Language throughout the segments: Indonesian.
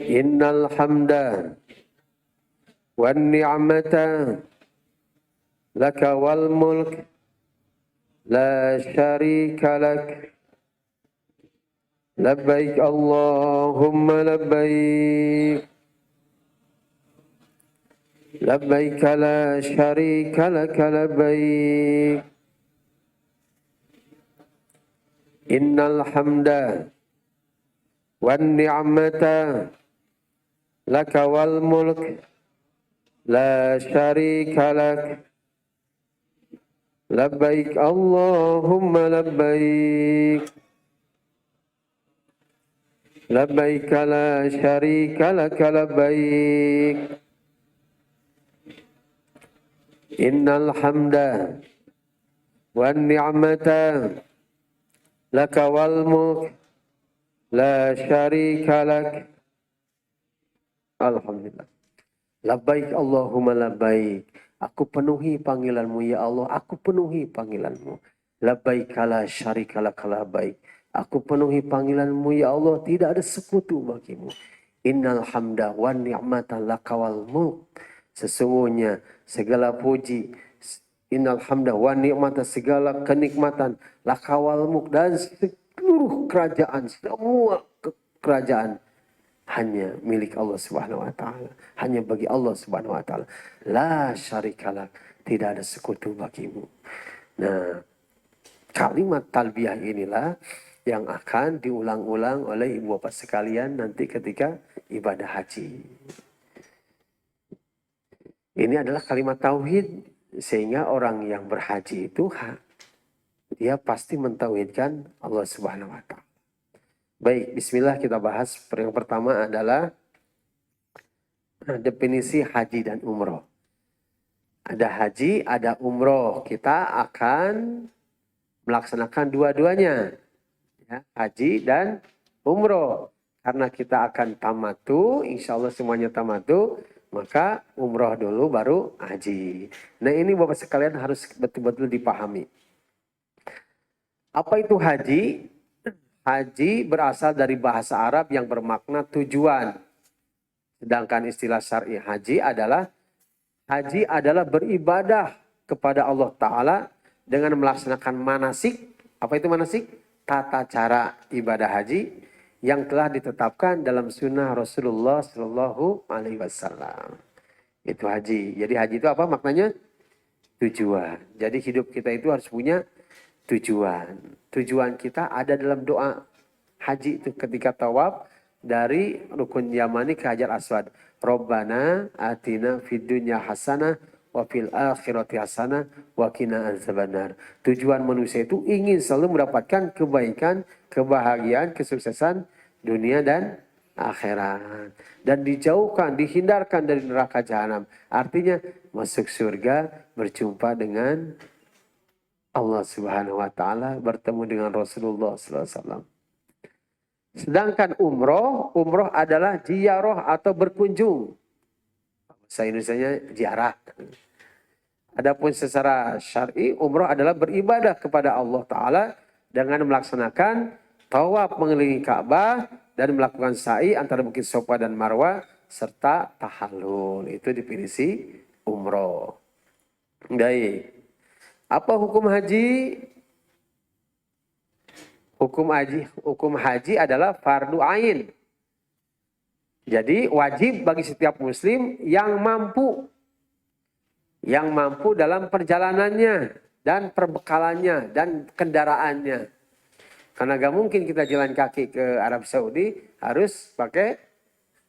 Innal hamda wan ni'mata laka wal mulk la syarika lak. Labbaik Allahumma labbaik. Labbaik la syarika lak labbaik. Innal hamda wan ni'mata laka wal mulk la syarika lak. Labbaik Allahumma labbaik. Labbaik la syarika lak labbaik. Innal hamda wan ni'mata laka wal mulk la syarika lak. Alhamdulillah. Labbaik Allahumma labbaik. Aku penuhi panggilanmu ya Allah, aku penuhi panggilanmu. Labbaik la syarika lak labbaik. Aku penuhi panggilanmu ya Allah, tidak ada sekutu bagimu. Innal hamda wan ni'mata laka wal mulk. Sesungguhnya segala puji, innal hamda wan ni'mata, segala kenikmatan, laka wal mulk, dan seluruh kerajaan, semua kerajaan hanya milik Allah Subhanahu wa taala, hanya bagi Allah Subhanahu wa taala. La syarikalah, tidak ada sekutu bagimu. Nah, kalimat talbiyah inilah yang akan diulang-ulang oleh ibu bapak sekalian nanti ketika ibadah haji. Ini adalah kalimat tauhid, sehingga orang yang berhaji itu dia pasti mentauhidkan Allah Subhanahu wa taala. Baik, bismillah, kita bahas. Yang pertama adalah definisi haji dan umroh. Ada haji, ada umroh. Kita akan melaksanakan dua-duanya, ya, haji dan umroh. Karena kita akan tamatu, insya Allah semuanya tamatu, maka umroh dulu baru haji. Nah, ini Bapak sekalian harus betul-betul dipahami. Apa itu haji? Haji berasal dari bahasa Arab yang bermakna tujuan. Sedangkan istilah syar'i haji adalah beribadah kepada Allah Ta'ala dengan melaksanakan manasik. Apa itu manasik? Tata cara ibadah haji yang telah ditetapkan dalam sunnah Rasulullah Sallallahu Alaihi Wasallam. Itu haji. Jadi haji itu apa maknanya? Tujuan. Jadi hidup kita itu harus punya tujuan. Tujuan kita ada dalam doa haji itu ketika tawaf dari rukun Yamani ke Hajar Aswad. Rabbana atina fid dunya hasanah wa fil akhirati hasanah wa qina adzabannar. Tujuan manusia itu ingin selalu mendapatkan kebaikan, kebahagiaan, kesuksesan dunia dan akhirat, dan dijauhkan, dihindarkan dari neraka jahanam. Artinya masuk surga, berjumpa dengan Allah Subhanahu wa taala, bertemu dengan Rasulullah sallallahu alaihi wasallam. Sedangkan umroh adalah ziarah atau berkunjung. Bahasa Indonesianya ziarah. Adapun secara syar'i, umroh adalah beribadah kepada Allah Ta'ala dengan melaksanakan tawaf mengelilingi Ka'bah dan melakukan sa'i antara Bukit Safa dan Marwah serta tahallul. Itu definisi umroh. Baik. Apa hukum haji? Hukum haji adalah fardu ain. Jadi wajib bagi setiap muslim yang mampu dalam perjalanannya dan perbekalannya dan kendaraannya. Karena gak mungkin kita jalan kaki ke Arab Saudi, harus pakai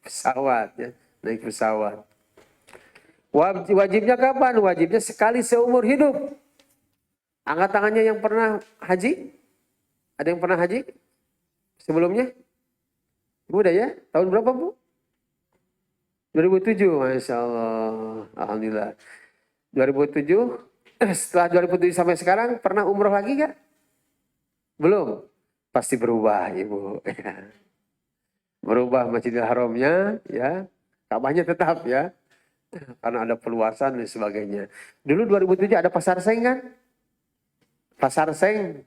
pesawat, ya, naik pesawat. Wajibnya kapan? Wajibnya sekali seumur hidup. Angkat tangannya yang pernah haji. Ada yang pernah haji sebelumnya? Ibu udah ya? Tahun berapa, Bu? 2007, Masya Allah. Alhamdulillah. 2007, setelah 2007 sampai sekarang pernah umroh lagi gak? Belum? Pasti berubah, Ibu. Berubah Masjidil Haramnya, ya. Ka'bahnya tetap, ya. Karena ada perluasan dan sebagainya. Dulu 2007 ada Pasar Seng kan? Pasar Seng.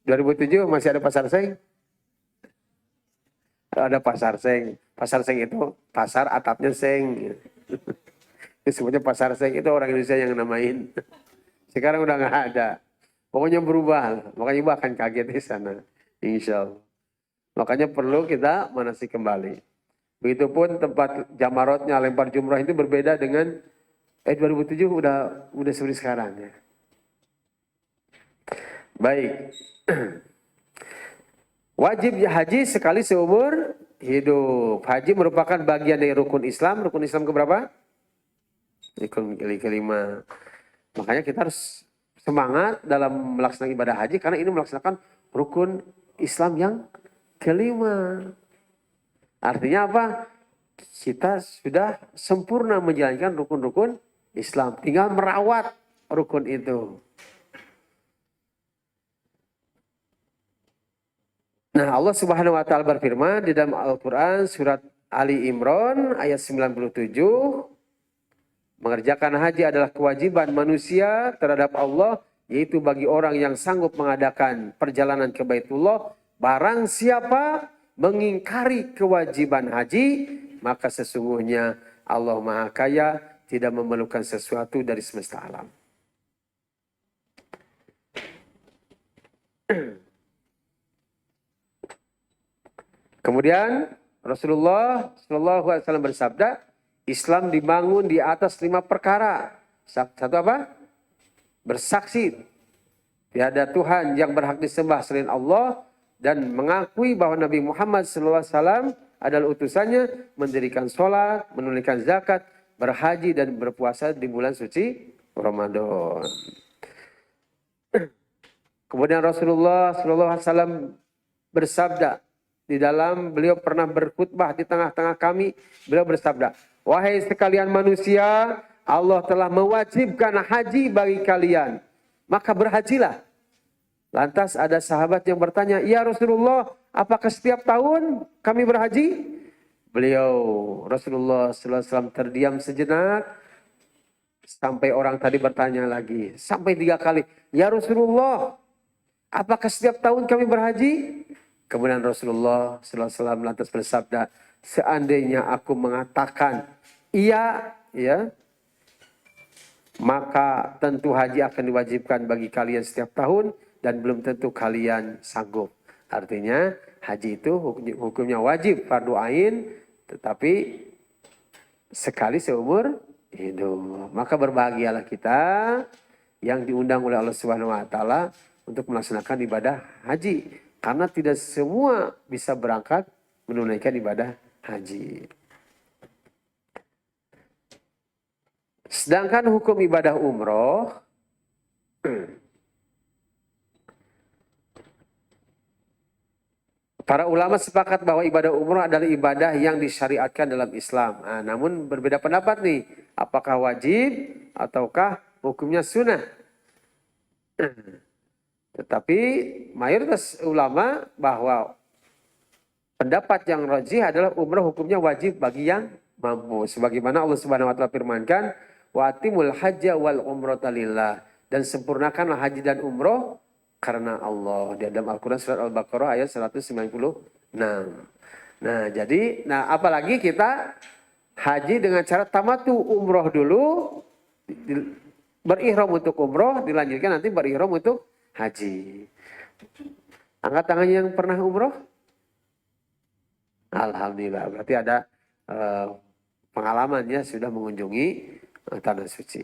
2007 masih ada Pasar Seng? Ada pasar seng. Pasar seng itu pasar atapnya seng. Disebutnya pasar seng, itu orang Indonesia yang namain. Sekarang udah nggak ada. Pokoknya berubah. Makanya ibu akan kaget di sana. Insya Allah. Makanya perlu kita manasik kembali. Begitupun tempat jamarotnya lempar jumrah itu berbeda dengan 2007 udah seperti sekarang ya. Baik. Wajib haji sekali seumur hidup. Haji merupakan bagian dari rukun Islam. Rukun Islam keberapa? Rukun kelima. Makanya kita harus semangat dalam melaksanakan ibadah haji karena ini melaksanakan rukun Islam yang kelima. Artinya apa? Kita sudah sempurna menjalankan rukun-rukun Islam. Tinggal merawat rukun itu. Nah, Allah Subhanahu wa taala berfirman di dalam Al-Qur'an surat Ali Imran ayat 97, mengerjakan haji adalah kewajiban manusia terhadap Allah, yaitu bagi orang yang sanggup mengadakan perjalanan ke Baitullah. Barang siapa mengingkari kewajiban haji, maka sesungguhnya Allah Maha Kaya, tidak memerlukan sesuatu dari semesta alam. Kemudian Rasulullah SAW bersabda, Islam dibangun di atas 5 perkara. Satu apa? Bersaksi tiada Tuhan yang berhak disembah selain Allah, dan mengakui bahwa Nabi Muhammad SAW adalah utusannya, mendirikan sholat, menunaikan zakat, berhaji dan berpuasa di bulan suci Ramadan. Kemudian Rasulullah SAW bersabda, di dalam beliau pernah berkhutbah di tengah-tengah kami, beliau bersabda, wahai sekalian manusia, Allah telah mewajibkan haji bagi kalian, maka berhajilah. Lantas ada sahabat yang bertanya, ya Rasulullah, apakah setiap tahun kami berhaji? Beliau Rasulullah SAW terdiam sejenak, sampai orang tadi bertanya lagi, sampai 3 kali, ya Rasulullah, apakah setiap tahun kami berhaji? Kemudian Rasulullah SAW lantas bersabda, seandainya aku mengatakan iya, ya, maka tentu haji akan diwajibkan bagi kalian setiap tahun dan belum tentu kalian sanggup. Artinya haji itu hukumnya wajib fardu ain, tetapi sekali seumur hidup. Maka berbahagialah kita yang diundang oleh Allah Subhanahu wa taala untuk melaksanakan ibadah haji. Karena tidak semua bisa berangkat menunaikan ibadah haji. Sedangkan hukum ibadah umroh, para ulama sepakat bahwa ibadah umroh adalah ibadah yang disyariatkan dalam Islam. Nah, namun berbeda pendapat nih, apakah wajib ataukah hukumnya sunnah. Tetapi mayoritas ulama bahwa pendapat yang rajih adalah umrah hukumnya wajib bagi yang mampu. Sebagaimana Allah Subhanahu wa taala firmankan, wa atimul hajja wal umrata lillah, dan sempurnakanlah haji dan umroh karena Allah. Di dalam Al-Qur'an surat Al-Baqarah ayat 196. Nah, jadi apalagi kita haji dengan cara tamatu, umroh dulu, berihram untuk umroh, dilanjutkan nanti berihram untuk haji. Angkat tangannya yang pernah umroh. Alhamdulillah, berarti ada pengalamannya sudah mengunjungi tanah suci.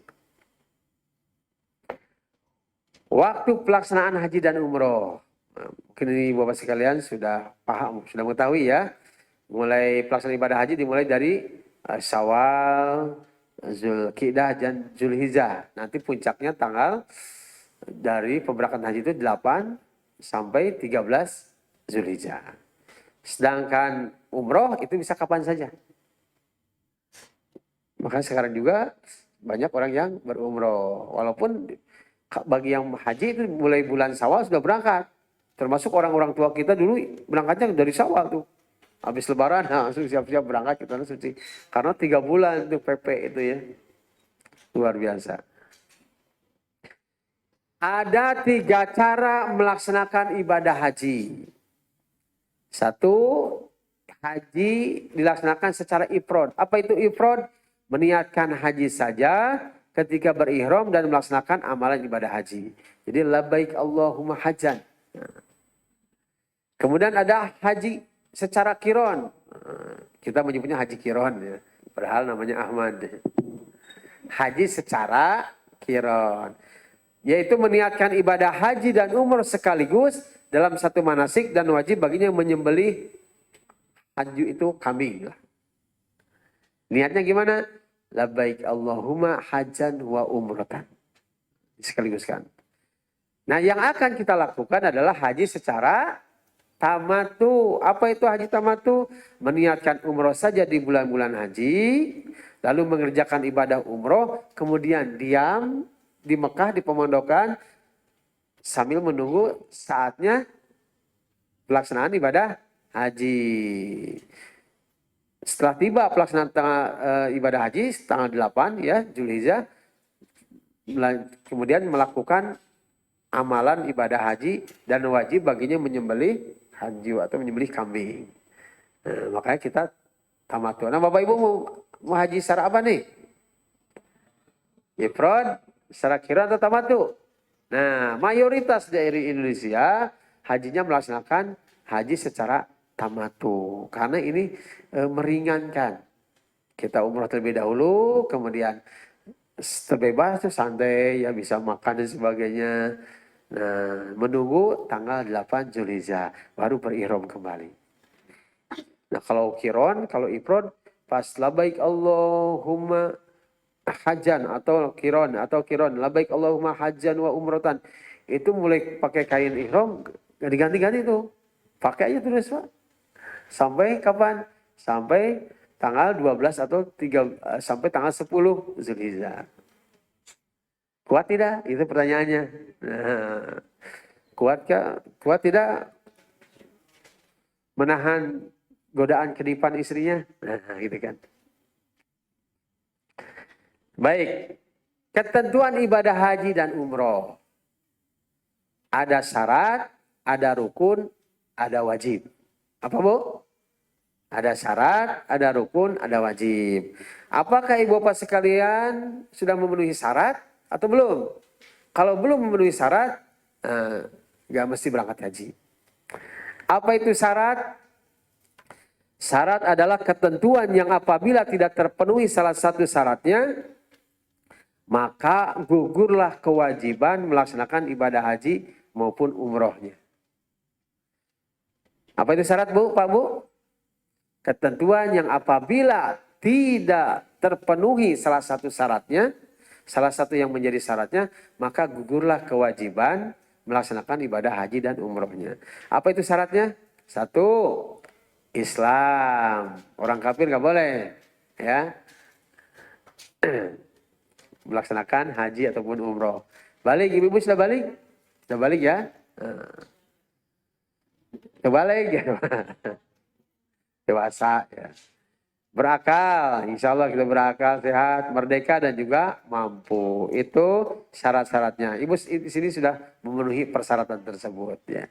Waktu pelaksanaan haji dan umroh. Mungkin ini Bapak sekalian sudah paham, sudah mengetahui ya. Mulai pelaksanaan ibadah haji dimulai dari Syawal, Zulqidah dan Zulhijjah. Nanti puncaknya tanggal dari pemberangkatan haji itu 8 sampai 13 Zulhijjah. Sedangkan umroh itu bisa kapan saja. Makanya sekarang juga banyak orang yang berumroh. Walaupun bagi yang haji itu mulai bulan Syawal sudah berangkat. Termasuk orang-orang tua kita dulu berangkatnya dari Syawal tuh. Habis lebaran langsung siap-siap berangkat ke tanah suci. Karena 3 bulan itu PP itu ya. Luar biasa. Ada 3 cara melaksanakan ibadah haji. 1, haji dilaksanakan secara ifrad. Apa itu ifrad? Meniatkan haji saja ketika berihram dan melaksanakan amalan ibadah haji. Jadi labbaik Allahumma hajjan. Kemudian ada haji secara kiron. Kita menyebutnya haji kiron ya. Padahal namanya Ahmad. Haji secara kiron. Yaitu meniatkan ibadah haji dan umrah sekaligus dalam satu manasik dan wajib baginya menyembelih haji itu kambing. Niatnya gimana? Labbaik Allahumma hajjan wa umratan. Sekaliguskan. Nah yang akan kita lakukan adalah haji secara tamatu. Apa itu haji tamatu? Meniatkan umroh saja di bulan-bulan haji. Lalu mengerjakan ibadah umroh. Kemudian diam di Mekah di pemondokan. Sambil menunggu saatnya pelaksanaan ibadah haji. Setelah tiba pelaksanaan ibadah haji tanggal 8 ya Zulhijjah, kemudian melakukan amalan ibadah haji dan wajib baginya menyembelih haji atau menyembelih kambing. Nah, makanya kita tamattu. Nah Bapak Ibu mau haji secara apa nih? Ifrad, secara kiran atau tamattu? Nah mayoritas dari Indonesia hajinya melaksanakan haji secara tamattu karena ini meringankan. Kita umrah terlebih dahulu, kemudian terbebas santai ya bisa makan dan sebagainya. Nah, menunggu tanggal 8 Zulhijjah baru berihram kembali. Nah, kalau kiron, kalau ifrad pas labbaik Allahumma hajjan atau kiron labbaik Allahumma hajjan wa umratan itu mulai pakai kain ihram diganti-ganti tuh. Pakai aja terus Pak. Sampai kapan? Sampai tanggal 12 atau sampai tanggal 10 Zulhijjah. Kuat tidak? Itu pertanyaannya. Nah, kuat tidak menahan godaan kedipan istrinya? Nah, gitu kan. Baik. Ketentuan ibadah haji dan umroh. Ada syarat, ada rukun, ada wajib. Apa Bu? Ada syarat, ada rukun, ada wajib. Apakah ibu bapak sekalian sudah memenuhi syarat atau belum? Kalau belum memenuhi syarat, nggak mesti berangkat haji. Apa itu syarat? Syarat adalah ketentuan yang apabila tidak terpenuhi salah satu syaratnya, maka gugurlah kewajiban melaksanakan ibadah haji maupun umrohnya. Apa itu syarat Bu, Pak Bu? Ketentuan yang apabila tidak terpenuhi salah satu syaratnya, salah satu yang menjadi syaratnya, maka gugurlah kewajiban melaksanakan ibadah haji dan umrohnya. Apa itu syaratnya? Satu, Islam. Orang kafir nggak boleh, ya, melaksanakan haji ataupun umroh. Balik, ibu-ibu sudah balik? Sudah balik ya? Sudah balik ya? Dewasa ya. Berakal, insya Allah kita berakal, sehat, merdeka dan juga mampu. Itu syarat-syaratnya. Ibu di sini sudah memenuhi persyaratan tersebut ya.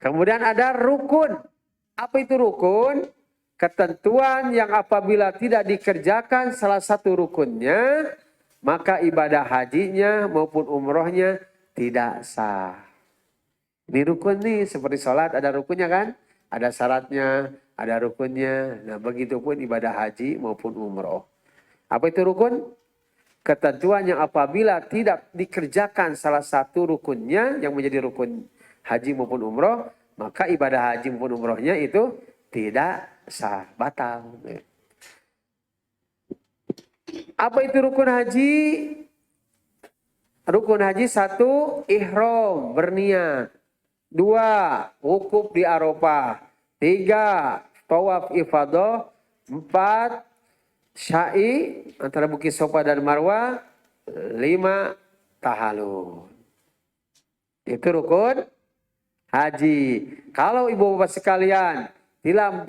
Kemudian ada rukun. Apa itu rukun? Ketentuan yang apabila tidak dikerjakan salah satu rukunnya, maka ibadah hajinya maupun umrohnya tidak sah. Ini rukun nih, seperti sholat ada rukunnya kan? Ada syaratnya, ada rukunnya. Nah begitu pun ibadah haji maupun umroh. Apa itu rukun? Ketentuan yang apabila tidak dikerjakan salah satu rukunnya yang menjadi rukun haji maupun umroh, maka ibadah haji maupun umrohnya itu tidak sah, batal. Apa itu rukun haji? Rukun haji satu, ihram, berniat. Dua, wukuf di Arafah. Tiga, tawaf ifadah. Empat, sya'i antara Bukit Sofa dan Marwah. Lima, tahalul. Itu rukun haji. Kalau ibu bapak sekalian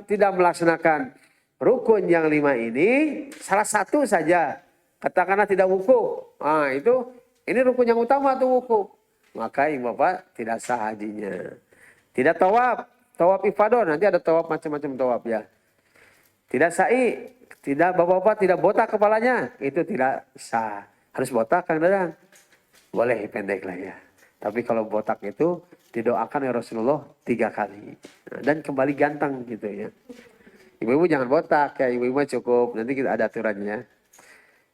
tidak melaksanakan rukun yang lima ini, salah satu saja, katakanlah tidak wukuf. Nah ini rukun yang utama tuh wukuf. Maka ibu bapak tidak sah hajinya. Tidak tawaf, tawaf ifadah, nanti ada tawaf macam-macam tawaf ya. Tidak sa'i, tidak bapak-bapak tidak botak kepalanya, itu tidak sah. Harus botak Kang Dadang. Boleh pendek lah ya. Tapi kalau botak itu didoakan oleh Rasulullah 3 kali. Nah, dan kembali ganteng gitu ya. Ibu-ibu jangan botak ya, ibu-ibu cukup. Nanti kita ada aturannya.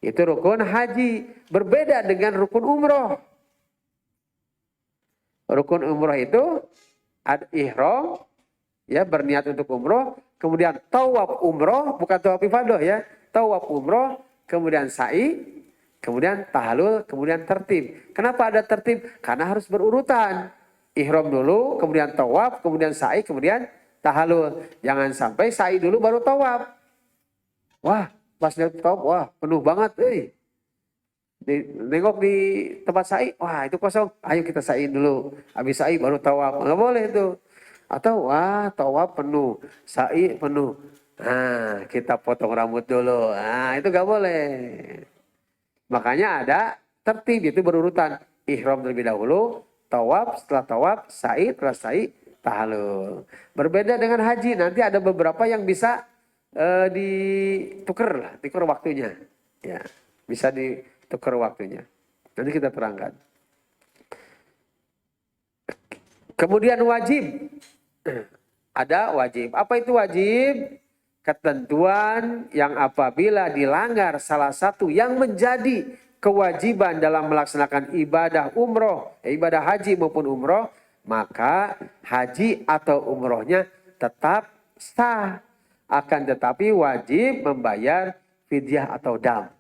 Itu rukun haji. Berbeda dengan rukun umroh. Rukun umroh itu ada ihram, ya berniat untuk umroh, kemudian tawaf umroh, bukan tawaf ifadah ya, tawaf umroh, kemudian sa'i, kemudian tahalul, kemudian tertib. Kenapa ada tertib? Karena harus berurutan. Ihram dulu, kemudian tawaf, kemudian sa'i, kemudian tahalul. Jangan sampai sa'i dulu baru tawaf. Wah, pas lihat tawaf, wah penuh banget, nengok di tempat sa'i, wah itu kosong, ayo kita sa'i dulu. Habis sa'i baru tawaf, nggak boleh itu. Atau wah tawaf penuh, sa'i penuh. Nah kita potong rambut dulu, nah itu nggak boleh. Makanya ada tertib, itu berurutan. Ihram terlebih dahulu, tawaf, setelah tawaf, sa'i, setelah sa'i, tahalul. Berbeda dengan haji, nanti ada beberapa yang bisa ditukar waktunya. Ya, bisa ditukar waktunya. Nanti kita terangkan. Kemudian wajib. Ada wajib. Apa itu wajib? Ketentuan yang apabila dilanggar salah satu yang menjadi kewajiban dalam melaksanakan ibadah umroh, ibadah haji maupun umroh, maka haji atau umrohnya tetap sah. Akan tetapi wajib membayar fidyah atau dam.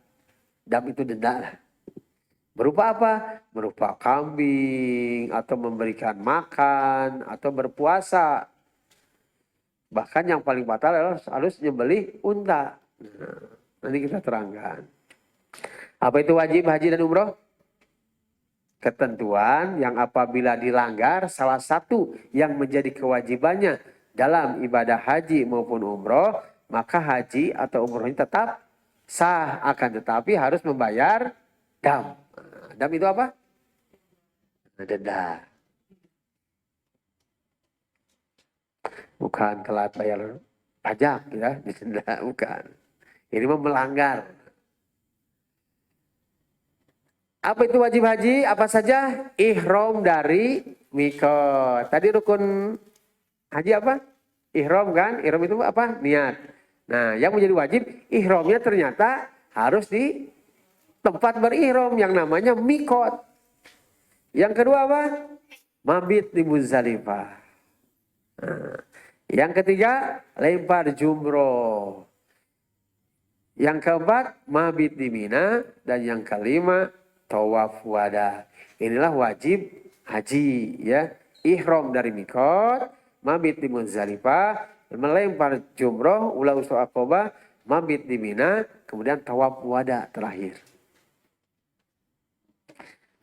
Dam itu denda. Berupa apa? Berupa kambing, atau memberikan makan, atau berpuasa. Bahkan yang paling fatal adalah harus nyembelih unta. Nah, nanti kita terangkan. Apa itu wajib haji dan umroh? Ketentuan yang apabila dilanggar salah satu yang menjadi kewajibannya dalam ibadah haji maupun umroh, maka haji atau umrohnya tetap sah. Akan tetapi harus membayar dam. Dam itu apa? Denda. Bukan telat bayar pajak ya, denda, bukan. Ini melanggar. Apa itu wajib haji? Apa saja? Ihram dari mikot. Tadi rukun haji apa? Ihram kan? Ihram itu apa? Niat. Nah, yang menjadi wajib, ihramnya ternyata harus di tempat berihram yang namanya mikot. Yang kedua apa? Mabit di Muzdalifah. Nah, yang ketiga, lempar jumroh. Yang keempat, mabit di Mina. Dan yang kelima, tawaf wada. Inilah wajib haji ya. Ihram dari mikot, mabit di Muzdalifah, melempar jumroh, ula usul aqobah, mabit di Mina, kemudian tawaf wada terakhir.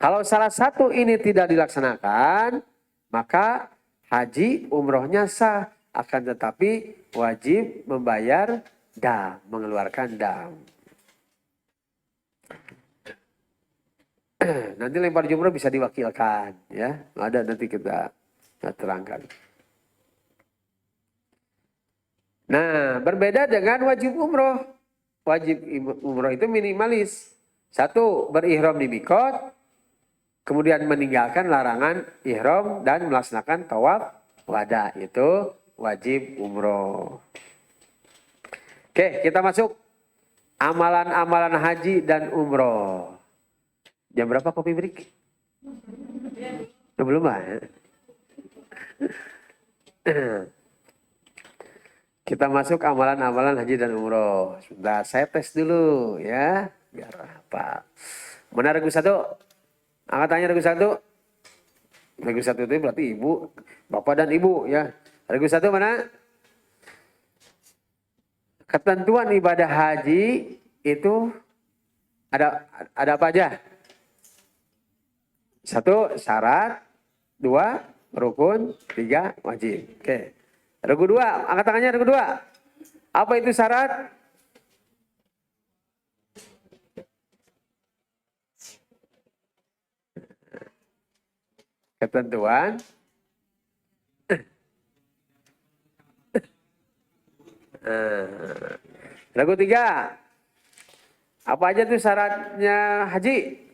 Kalau salah satu ini tidak dilaksanakan, maka haji umrohnya sah. Akan tetapi wajib membayar dam, mengeluarkan dam. Nanti lempar jumroh bisa diwakilkan, ya. Ada nanti kita terangkan. Nah, berbeda dengan wajib umroh. Wajib umroh itu minimalis. Satu, berihram di mikot, kemudian meninggalkan larangan ihram dan melaksanakan tawaf wada. Itu wajib umroh. Oke, kita masuk amalan-amalan haji dan umroh. Jam berapa kopi break? Belum lah ya. Kita masuk amalan-amalan haji dan umroh. Sudah saya tes dulu ya. Biar apa. Mana regu satu? Angkat tanya regu satu. Regu satu itu berarti ibu, bapak dan ibu ya. Regu satu mana? Ketentuan ibadah haji itu ada apa aja? Satu, syarat. Dua, rukun. Tiga, wajib. Oke. Regu dua, angkat tangannya regu dua. Apa itu syarat? Ketentuan Lagu 3. Apa aja tuh syaratnya haji?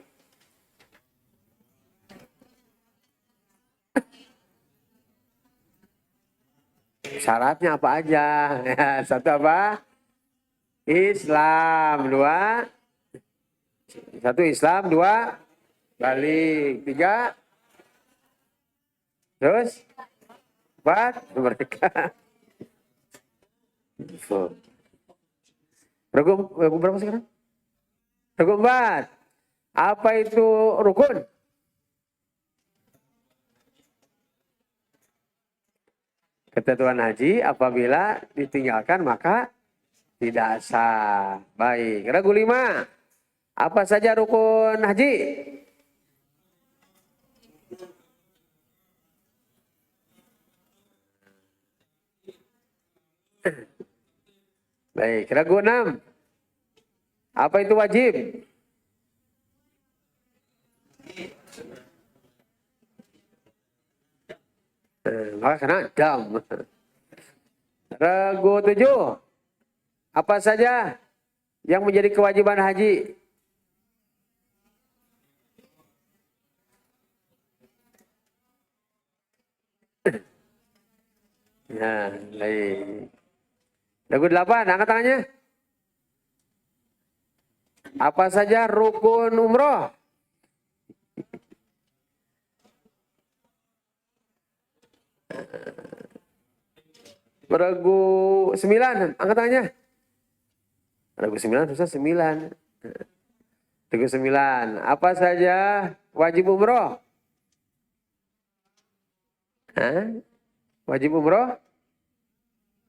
Syaratnya apa aja? Ya, satu apa? Islam. 2. Satu Islam. 2. Balik. 3. Terus? 4. Mereka. Rukun berapa sekarang? Rukun 4. Apa itu rukun? Ketentuan haji apabila ditinggalkan maka tidak sah. Baik. Ragu 5. Apa saja rukun haji? Baik. Ragu 6. Apa itu wajib? Maka kena dam. Ragu 7. Apa saja yang menjadi kewajiban haji? Ya, baik. Ragu 8. Angkat tangannya. Apa saja rukun umroh? Ragu 9. Angkat tangannya. Ragu 9 susah 9. Ragu 9. Apa saja wajib umroh? Hah? Wajib umroh?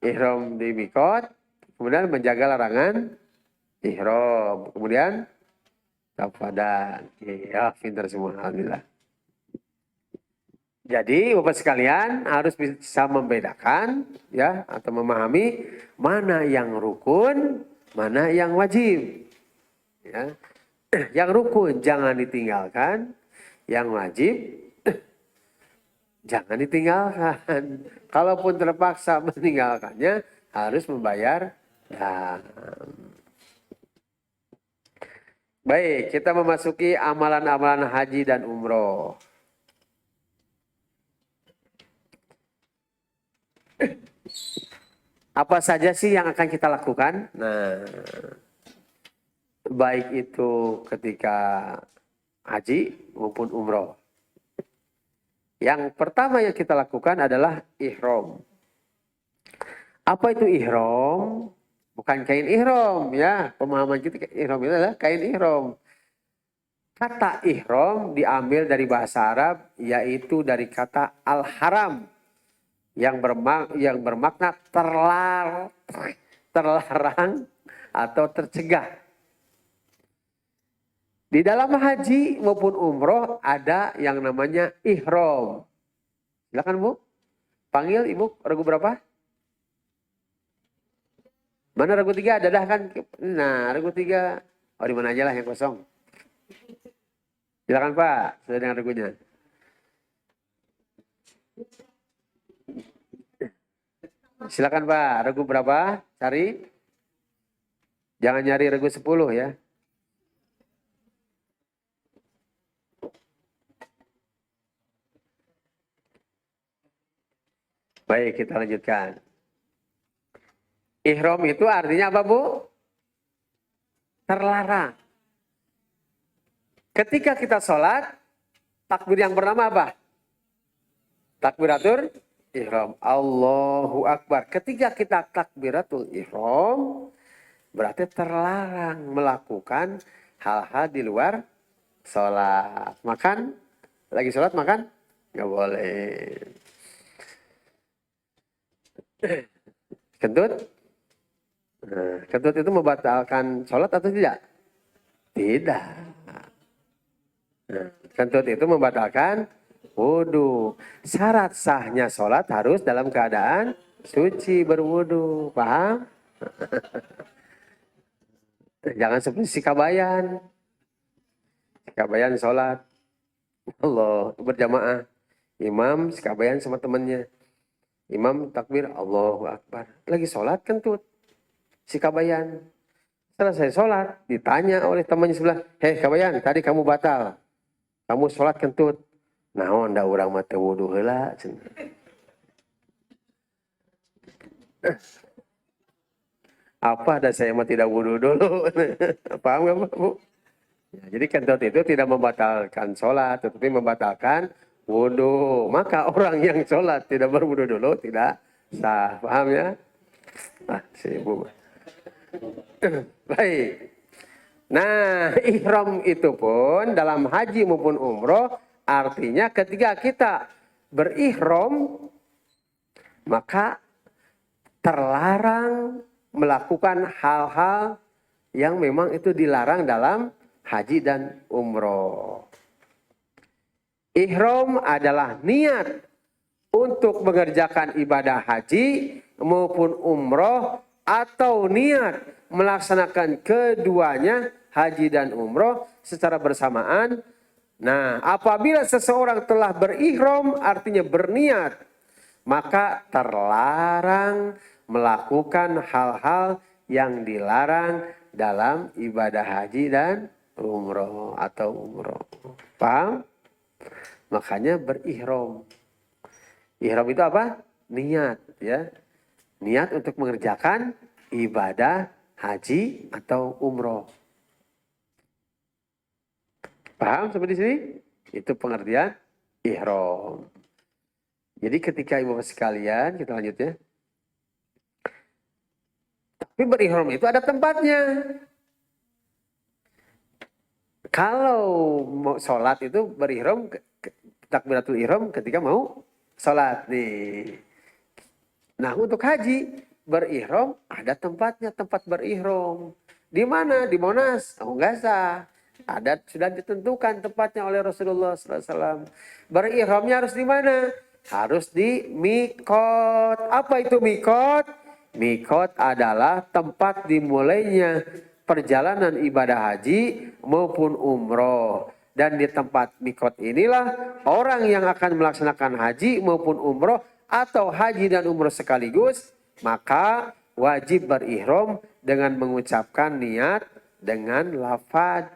Ihram di mikot. Kemudian menjaga larangan ihram. Kemudian tafadan. Ya, pintar semua. Alhamdulillah. Jadi Bapak sekalian harus bisa membedakan ya atau memahami mana yang rukun, mana yang wajib. Ya. Yang rukun jangan ditinggalkan, yang wajib jangan ditinggalkan. Kalaupun terpaksa meninggalkannya harus membayar dam. Baik, kita memasuki amalan-amalan haji dan umroh. Apa saja sih yang akan kita lakukan? Nah, baik itu ketika haji maupun umroh. Yang pertama yang kita lakukan adalah ihram. Apa itu ihram? Bukan kain ihram ya. Pemahaman kita ihram itu adalah kain ihram. Kata ihram diambil dari bahasa Arab yaitu dari kata al-haram yang bermakna terlarang atau tercegah. Di dalam haji maupun umroh ada yang namanya ihram. Silakan Bu. Panggil Ibu, ragu berapa? Mana ragu 3? Dadah kan? Nah, ragu 3. Oh, di mana aja lah yang kosong. Silakan Pak, sudah dengan ragunya. Silakan Pak, regu berapa? Cari. Jangan nyari regu 10 ya. Baik, kita lanjutkan. Ihram itu artinya apa Bu? Terlarang. Ketika kita sholat, takbir yang pertama apa? Takbiratul ihram. Allahu Akbar. Ketika kita takbiratul ihram, berarti terlarang melakukan hal-hal di luar sholat. Makan, lagi sholat makan? Nggak boleh. Kentut? Nah, kentut itu membatalkan sholat atau tidak? Tidak. Nah, kentut itu membatalkan wudhu. Syarat sahnya sholat harus dalam keadaan suci berwudhu. Paham? Jangan seperti sikabayan. Sikabayan sholat. Allah berjamaah. Imam sikabayan sama temannya. Imam takbir Allahu Akbar. Lagi sholat kentut. si Kabayan. Selesai sholat, ditanya oleh temannya sebelah, hei Kabayan, tadi kamu batal. Kamu sholat kentut. Nah, nda urang mah teu wudu heula. Apa ada saya mah tidak wudu dulu. Paham nggak Bu? Ya, jadi kentut itu tidak membatalkan sholat, tetapi membatalkan wudu. Maka orang yang sholat tidak berwudu dulu tidak sah. Paham ya? Ah, si Ibu. Baik. Nah, ihram itu pun dalam haji maupun umroh artinya ketika kita berihram maka terlarang melakukan hal-hal yang memang itu dilarang dalam haji dan umroh. Ihram adalah niat untuk mengerjakan ibadah haji maupun umroh atau niat melaksanakan keduanya haji dan umroh secara bersamaan. Nah, apabila seseorang telah berihram artinya berniat, maka terlarang melakukan hal-hal yang dilarang dalam ibadah haji dan umroh atau umroh. Paham? Makanya berihram. Ihram itu apa? Niat, ya. Niat untuk mengerjakan ibadah haji atau umroh. Paham sampai di sini? Itu pengertian ihram. Jadi ketika ibu bapak sekalian, kita lanjut ya. Tapi berihram itu ada tempatnya. Kalau mau sholat itu berihram, takbiratul ihram ketika mau sholat nih. Nah untuk haji berihram ada tempatnya, tempat berihram. Di mana? Di Monas. Oh enggak sah. Ada sudah ditentukan tempatnya oleh Rasulullah SAW. Berihramnya harus di mana? Harus di mikot. Apa itu mikot? Mikot adalah tempat dimulainya perjalanan ibadah haji maupun umroh. Dan di tempat mikot inilah orang yang akan melaksanakan haji maupun umroh atau haji dan umroh sekaligus, maka wajib berihram dengan mengucapkan niat dengan lafaz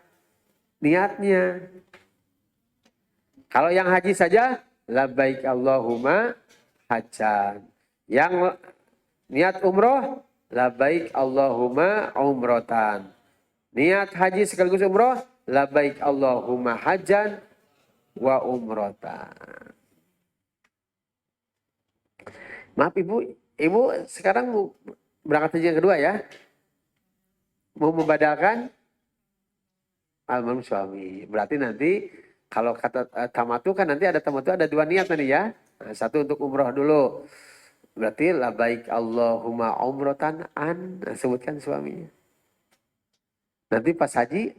niatnya. Kalau yang haji saja, labbaik Allahumma hajjan. Yang niat umroh, labbaik Allahumma umrotan. Niat haji sekaligus umroh, labbaik Allahumma hajjan wa umrotan. Maaf ibu sekarang mau berangkat haji yang kedua ya. Mau membadalkan almarhum suami. Berarti nanti kalau kata tamatu kan nanti ada tamatu ada dua niat tadi ya. Nah, satu untuk umroh dulu. Berarti labbaik Allahumma umrotan an. Nah, sebutkan suaminya. Nanti pas haji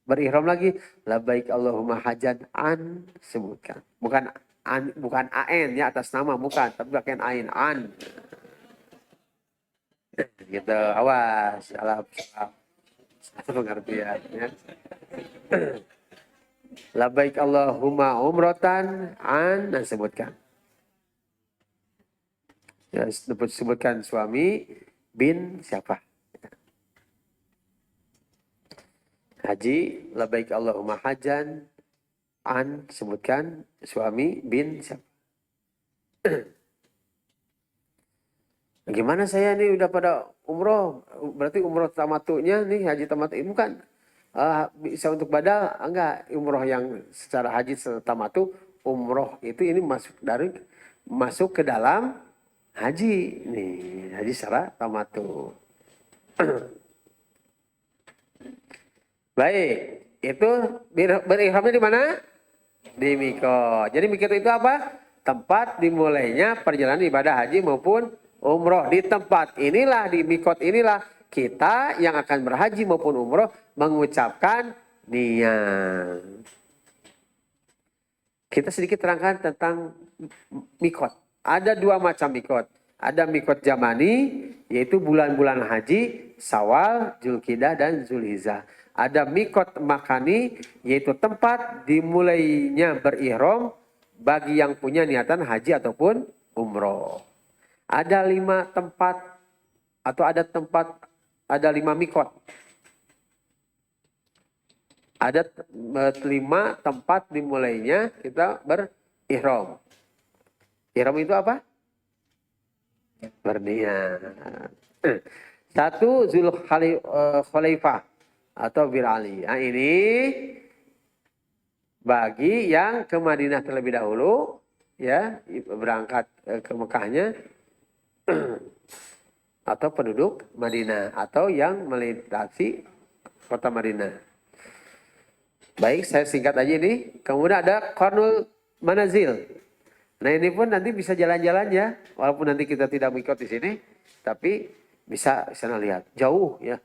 berihram lagi labbaik Allahumma hajjan an, sebutkan. Bukan an, bukan an ya atas nama bukan, tapi pakai ain an. Gitu, awas salah pengertian ya. Labbaik Allahumma umrotan an, nah, sebutkan. Ya, sebutkan suami bin siapa? Haji, labbaik Allahumma hajjan an, sebutkan suami bin siapa? Gimana saya nih udah pada umroh, berarti umroh tamatunya nih haji tamatu ini kan bisa untuk badal enggak? Umroh yang secara haji tamatu, umroh itu ini masuk ke dalam haji nih, haji secara tamatu. Baik, itu berihramnya di mana? Di mikot. Jadi mikot itu apa? Tempat dimulainya perjalanan ibadah haji maupun umroh. Di tempat inilah, di mikot inilah kita yang akan berhaji maupun umroh mengucapkan niat. Kita sedikit terangkan tentang mikot. Ada dua macam mikot. Ada mikot zamani, yaitu bulan-bulan haji, Syawal, Dzulqa'dah, dan Dzulhijjah. Ada mikot makani, yaitu tempat dimulainya berihram bagi yang punya niatan haji ataupun umroh. Ada 5 tempat atau ada tempat ada 5 mikot. Ada 5 tempat dimulainya kita berihram. Ihram itu apa? Berniat. 1 Zulkhuleifah atau Bir Ali. Nah, ini bagi yang ke Madinah terlebih dahulu, ya, berangkat ke Mekahnya, atau penduduk Madinah, atau yang melintasi kota Madinah. Baik, saya singkat aja ini. Kemudian ada Qarnul Manazil. Nah, ini pun nanti bisa jalan-jalan ya, walaupun nanti kita tidak mengikut di sini, tapi bisa sana lihat jauh ya.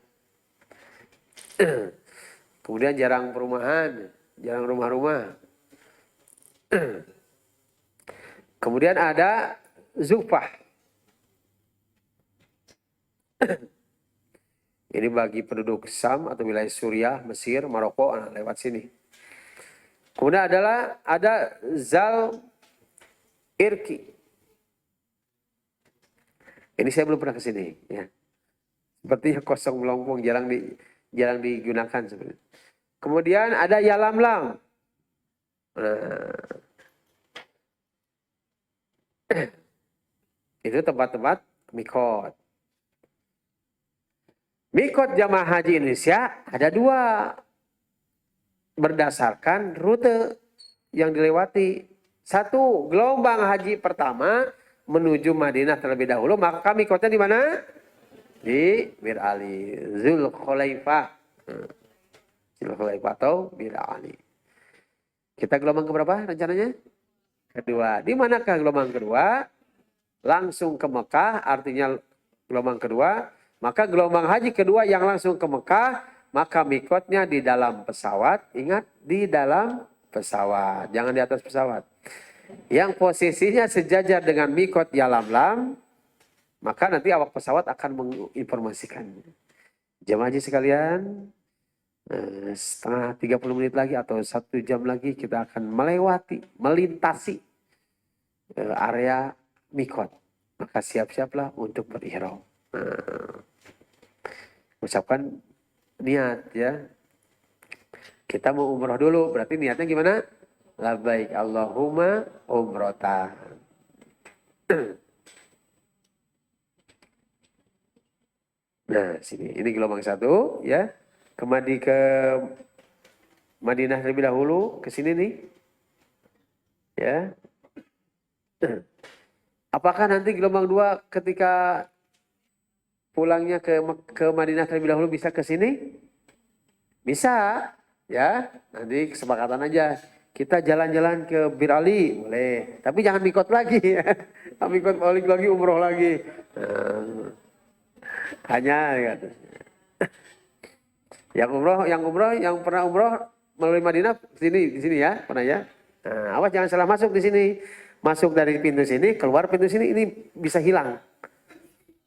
Kemudian jarang perumahan, jarang rumah-rumah. Kemudian ada Zufah. Ini bagi penduduk Sam atau wilayah Suriah, Mesir, Maroko, lewat sini. Kemudian ada Zal Irki. Ini saya belum pernah ke sini ya. Sepertinya kosong melompong, jarang digunakan sebenarnya. Kemudian ada Yalamlam. Itu tempat-tempat mikot. Mikot jamaah haji Indonesia ada 2 berdasarkan rute yang dilewati. 1, gelombang haji pertama menuju Madinah terlebih dahulu, maka mikotnya di mana? Di Bir Ali, Zulkhuleifah. Zulkhuleifah atau Bir Ali. Kita gelombang keberapa rencananya? Kedua. Di manakah gelombang kedua? Langsung ke Mekah, artinya gelombang kedua. Maka gelombang haji kedua yang langsung ke Mekah, maka mikotnya di dalam pesawat. Ingat, di dalam pesawat, jangan di atas pesawat. Yang posisinya sejajar dengan mikot Yalamlam, maka nanti awak pesawat akan menginformasikan. Jemaah haji sekalian, setengah 30 menit lagi atau 1 jam lagi kita akan melintasi area mikot. Maka siap-siaplah untuk berihram. Ucapkan niat ya. Kita mau umroh dulu, berarti niatnya gimana? Labbaik Allahumma umrotan. Nah, sini. Ini gelombang 1 ya. Kembali ke Madinah terlebih dahulu, ke sini nih. Ya. Apakah nanti gelombang 2 ketika pulangnya ke Madinah terlebih dahulu bisa ke sini? Bisa, ya. Nanti kesepakatan aja. Kita jalan-jalan ke Bir Ali, boleh. Tapi jangan mikot lagi ya. Mikot balik lagi, umroh lagi. Hanya gitu. Yang pernah umroh melalui Madinah di sini ya, pernah ya. Nah, awas jangan salah masuk di sini. Masuk dari pintu sini, keluar pintu sini, ini bisa hilang.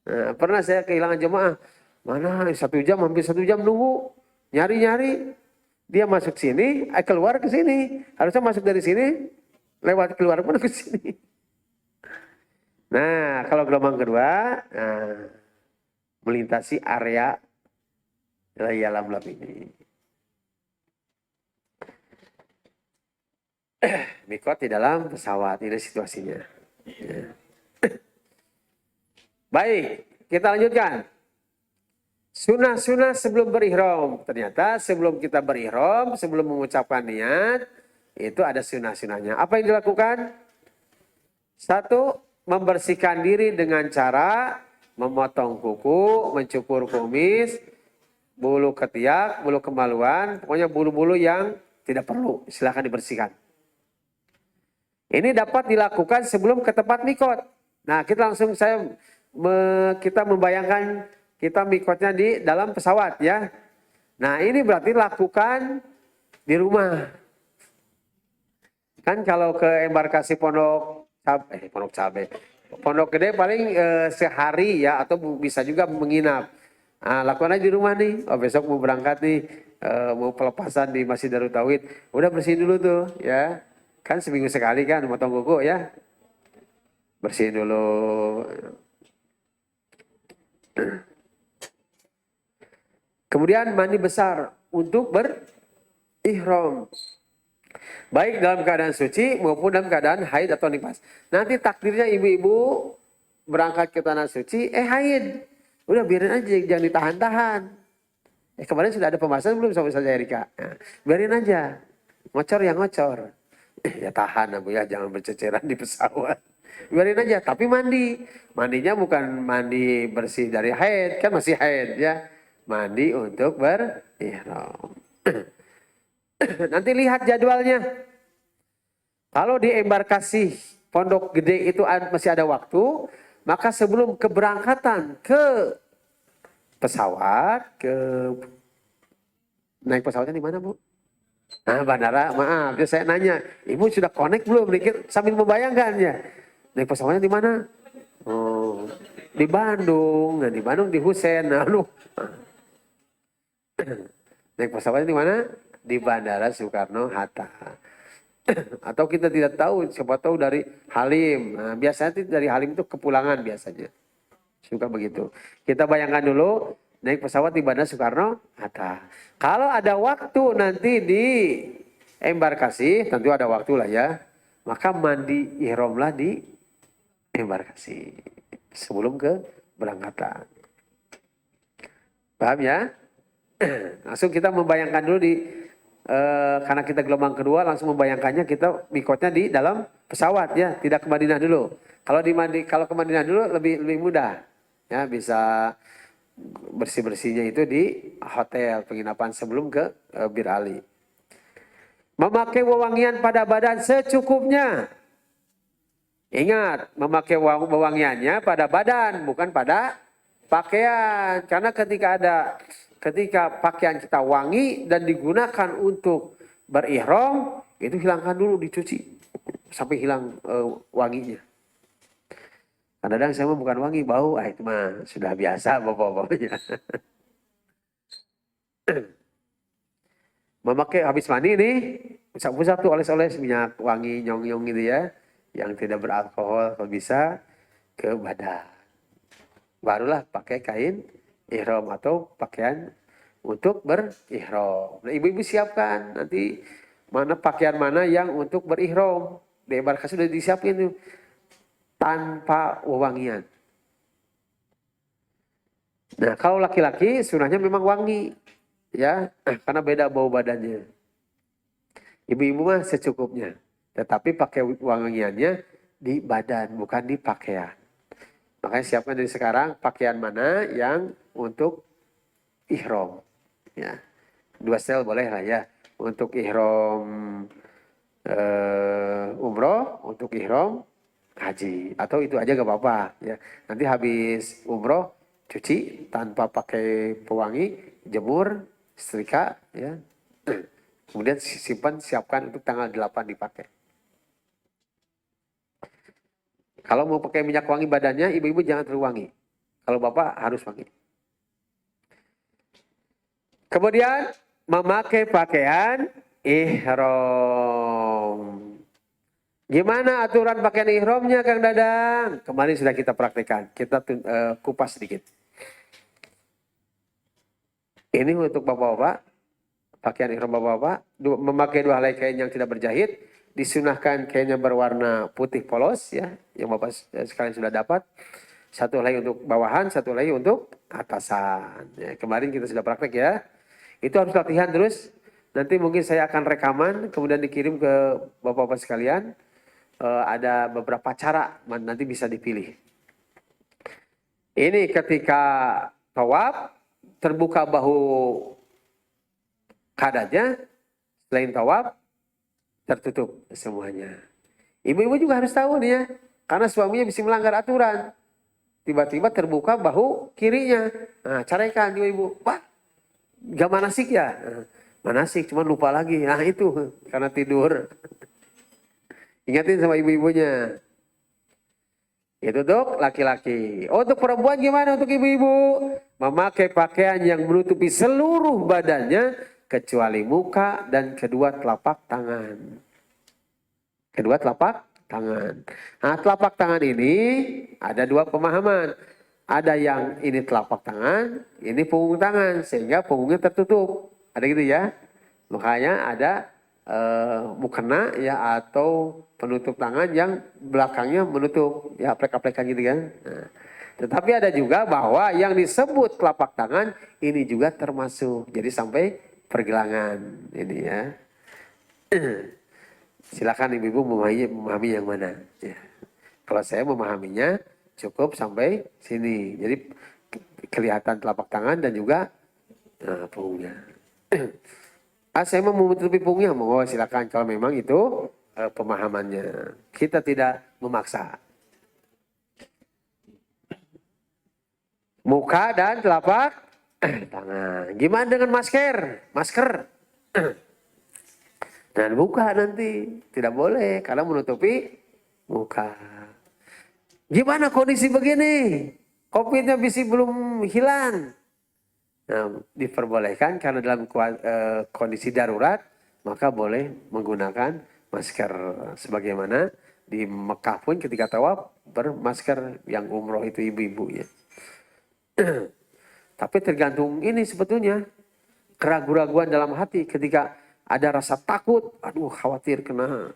Nah, pernah saya kehilangan jemaah. Mana 1 jam, hampir 1 jam nunggu. Nyari-nyari. Dia masuk sini, keluar ke sini. Harusnya masuk dari sini, lewat keluar pun ke sini. Nah, kalau gelombang kedua, melintasi area Yalamlam ini. Mikot di dalam pesawat, ini situasinya. Ya. Baik, kita lanjutkan. Sunnah-sunnah sebelum berihram. Ternyata sebelum kita berihram, sebelum mengucapkan niat, itu ada sunnah-sunnahnya. Apa yang dilakukan? 1, membersihkan diri dengan cara memotong kuku, mencukur kumis, bulu ketiak, bulu kemaluan, pokoknya bulu-bulu yang tidak perlu, silakan dibersihkan. Ini dapat dilakukan sebelum ke tempat mikot. Nah, kita membayangkan kita mikotnya di dalam pesawat ya. Nah, ini berarti lakukan di rumah. Kan kalau ke embarkasi Pondok Gede paling sehari ya, atau bisa juga menginap. Nah, lakukan aja di rumah nih. Oh, besok mau berangkat nih, mau pelepasan di Masjid Darut Tauhid. Udah bersihin dulu tuh ya. Kan seminggu sekali kan motong kuku ya. Bersihin dulu. Kemudian mandi besar untuk berihram. Baik dalam keadaan suci maupun dalam keadaan haid atau nifas. Nanti takdirnya ibu-ibu berangkat ke tanah suci, haid. Udah biarin aja, jangan ditahan-tahan. Kemarin sudah ada pembahasan belum sama Ustaz Erika? Nah, biarin aja. Ngocor ya ngocor. Ya tahan Bu ya, jangan berceceran di pesawat. Biarin aja, tapi mandi. Mandinya bukan mandi bersih dari haid, kan masih haid ya. Mandi untuk berihram. Nanti lihat jadwalnya. Kalau di embarkasi Pondok Gede itu masih ada waktu, maka sebelum keberangkatan ke pesawat, naik pesawatnya di mana Bu? Nah bandara, maaf, saya nanya, Ibu sudah connect belum? Sambil membayangkan ya. Naik pesawatnya di mana? Oh, di Bandung. Nah di Bandung di Husein. Naik pesawatnya di mana? Di Bandara Soekarno-Hatta. Atau kita tidak tahu, siapa tahu dari Halim. Nah, biasanya dari Halim itu kepulangan biasanya. Suka begitu. Kita bayangkan dulu naik pesawat di Bandara Soekarno-Hatta. Kalau ada waktu nanti di embarkasi, tentu ada waktu lah ya. Maka mandi ihramlah di embarkasi sebelum ke berangkatan. Paham ya? Langsung kita membayangkan dulu karena kita gelombang kedua, langsung membayangkannya kita mikotnya di dalam pesawat ya, tidak ke Madinah dulu. Kalau ke Madinah dulu lebih mudah ya, bisa bersih-bersihnya itu di hotel penginapan sebelum ke Bir Ali. Memakai wewangian pada badan secukupnya. Ingat, memakai wewangiannya pada badan, bukan pada pakaian. Karena ketika pakaian kita wangi dan digunakan untuk berihram, itu hilangkan dulu, dicuci sampai hilang wanginya. Kadang-kadang saya bukan wangi, bau, itu mah sudah biasa bapak-bapaknya. Memakai habis mandi nih, usap-usap tuh oles-oles minyak wangi nyong-nyong gitu ya, yang tidak beralkohol kalau bisa ke badan. Barulah pakai kain ihram atau pakaian untuk berihram. Nah, ibu-ibu siapkan nanti pakaian mana yang untuk berihram. Di embarkasi sudah disiapin tuh tanpa wewangian. Nah, kalau laki-laki sunahnya memang wangi ya, karena beda bau badannya. Ibu-ibu mah secukupnya, tetapi pakai wangiannya di badan bukan di pakaian. Makanya siapkan dari sekarang pakaian mana yang untuk ihram. Ya, 2 sel boleh lah ya. Untuk ihram umroh, untuk ihram haji. Atau itu aja gak apa-apa. Ya. Nanti habis umroh cuci tanpa pakai pewangi, jemur, setrika. Ya. Kemudian siapkan untuk tanggal 8 dipakai. Kalau mau pakai minyak wangi badannya, ibu-ibu jangan terlalu wangi. Kalau bapak harus wangi. Kemudian memakai pakaian ihram. Gimana aturan pakaian ihramnya Kang Dadang? Kemarin sudah kita praktekkan. Kita kupas sedikit. Ini untuk bapak-bapak. Pakaian ihram bapak-bapak. Memakai 2 helai kain yang tidak berjahit. Disunahkan kainnya berwarna putih polos ya, yang bapak sekalian sudah dapat. 1 helai untuk bawahan, 1 helai untuk atasan. Ya, kemarin kita sudah praktek ya. Itu harus latihan terus. Nanti mungkin saya akan rekaman, kemudian dikirim ke bapak-bapak sekalian. Ada beberapa cara, nanti bisa dipilih. Ini ketika tawaf, terbuka bahu kadarnya, selain tawaf, tertutup semuanya. Ibu-ibu juga harus tahu nih ya, karena suaminya bisa melanggar aturan. Tiba-tiba terbuka bahu kirinya. Nah, caraikan ibu-ibu. Wah, gak manasik ya? Nah, manasik, cuma lupa lagi. Nah itu, karena tidur. Ingatin sama ibu-ibunya. Itu untuk laki-laki. Untuk perempuan gimana untuk ibu-ibu? Memakai pakaian yang menutupi seluruh badannya, kecuali muka dan kedua telapak tangan. Kedua telapak tangan. Nah, telapak tangan ini ada 2 pemahaman. Ada yang ini telapak tangan, ini punggung tangan, sehingga punggungnya tertutup. Ada gitu ya. Makanya ada mukena ya, atau penutup tangan yang belakangnya menutup, ya aplek-aplekan gitu kan. Nah, tetapi ada juga bahwa yang disebut telapak tangan ini juga termasuk. Jadi sampai pergelangan ini ya. Silakan ibu-ibu memahami yang mana. Ya. Kalau saya memahaminya cukup sampai sini. Jadi kelihatan telapak tangan dan juga punggungnya. Saya mau menutupi punggungnya, mau silakan kalau memang itu pemahamannya. Kita tidak memaksa. Muka dan telapak tangan. Gimana dengan masker? Masker. Dan buka nanti. Tidak boleh karena menutupi muka. Gimana kondisi begini? COVID-nya masih belum hilang. Nah, diperbolehkan karena dalam kondisi darurat, maka boleh menggunakan masker. Sebagaimana di Mekah pun ketika tawaf bermasker, yang umroh itu ibu-ibu ya. Tapi tergantung ini sebetulnya. Keraguan-raguan dalam hati ketika ada rasa takut, aduh khawatir kena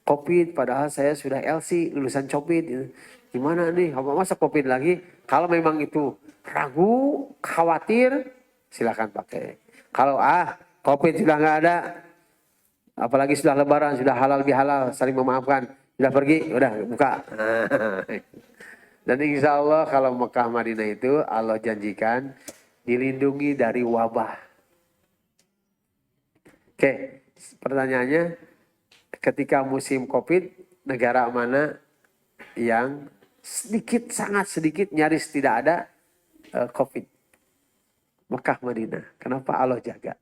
COVID, padahal saya sudah LC, lulusan COVID. Gimana nih, masa COVID lagi? Kalau memang itu ragu, khawatir, silakan pakai. Kalau COVID sudah nggak ada, apalagi sudah lebaran, sudah halal bihalal, saling memaafkan, sudah pergi, udah buka. Dan insya Allah kalau Mekah Madinah itu Allah janjikan dilindungi dari wabah. Oke, pertanyaannya, ketika musim COVID, negara mana yang sedikit, sangat sedikit, nyaris tidak ada COVID? Mekah Madinah. Kenapa Allah jaga?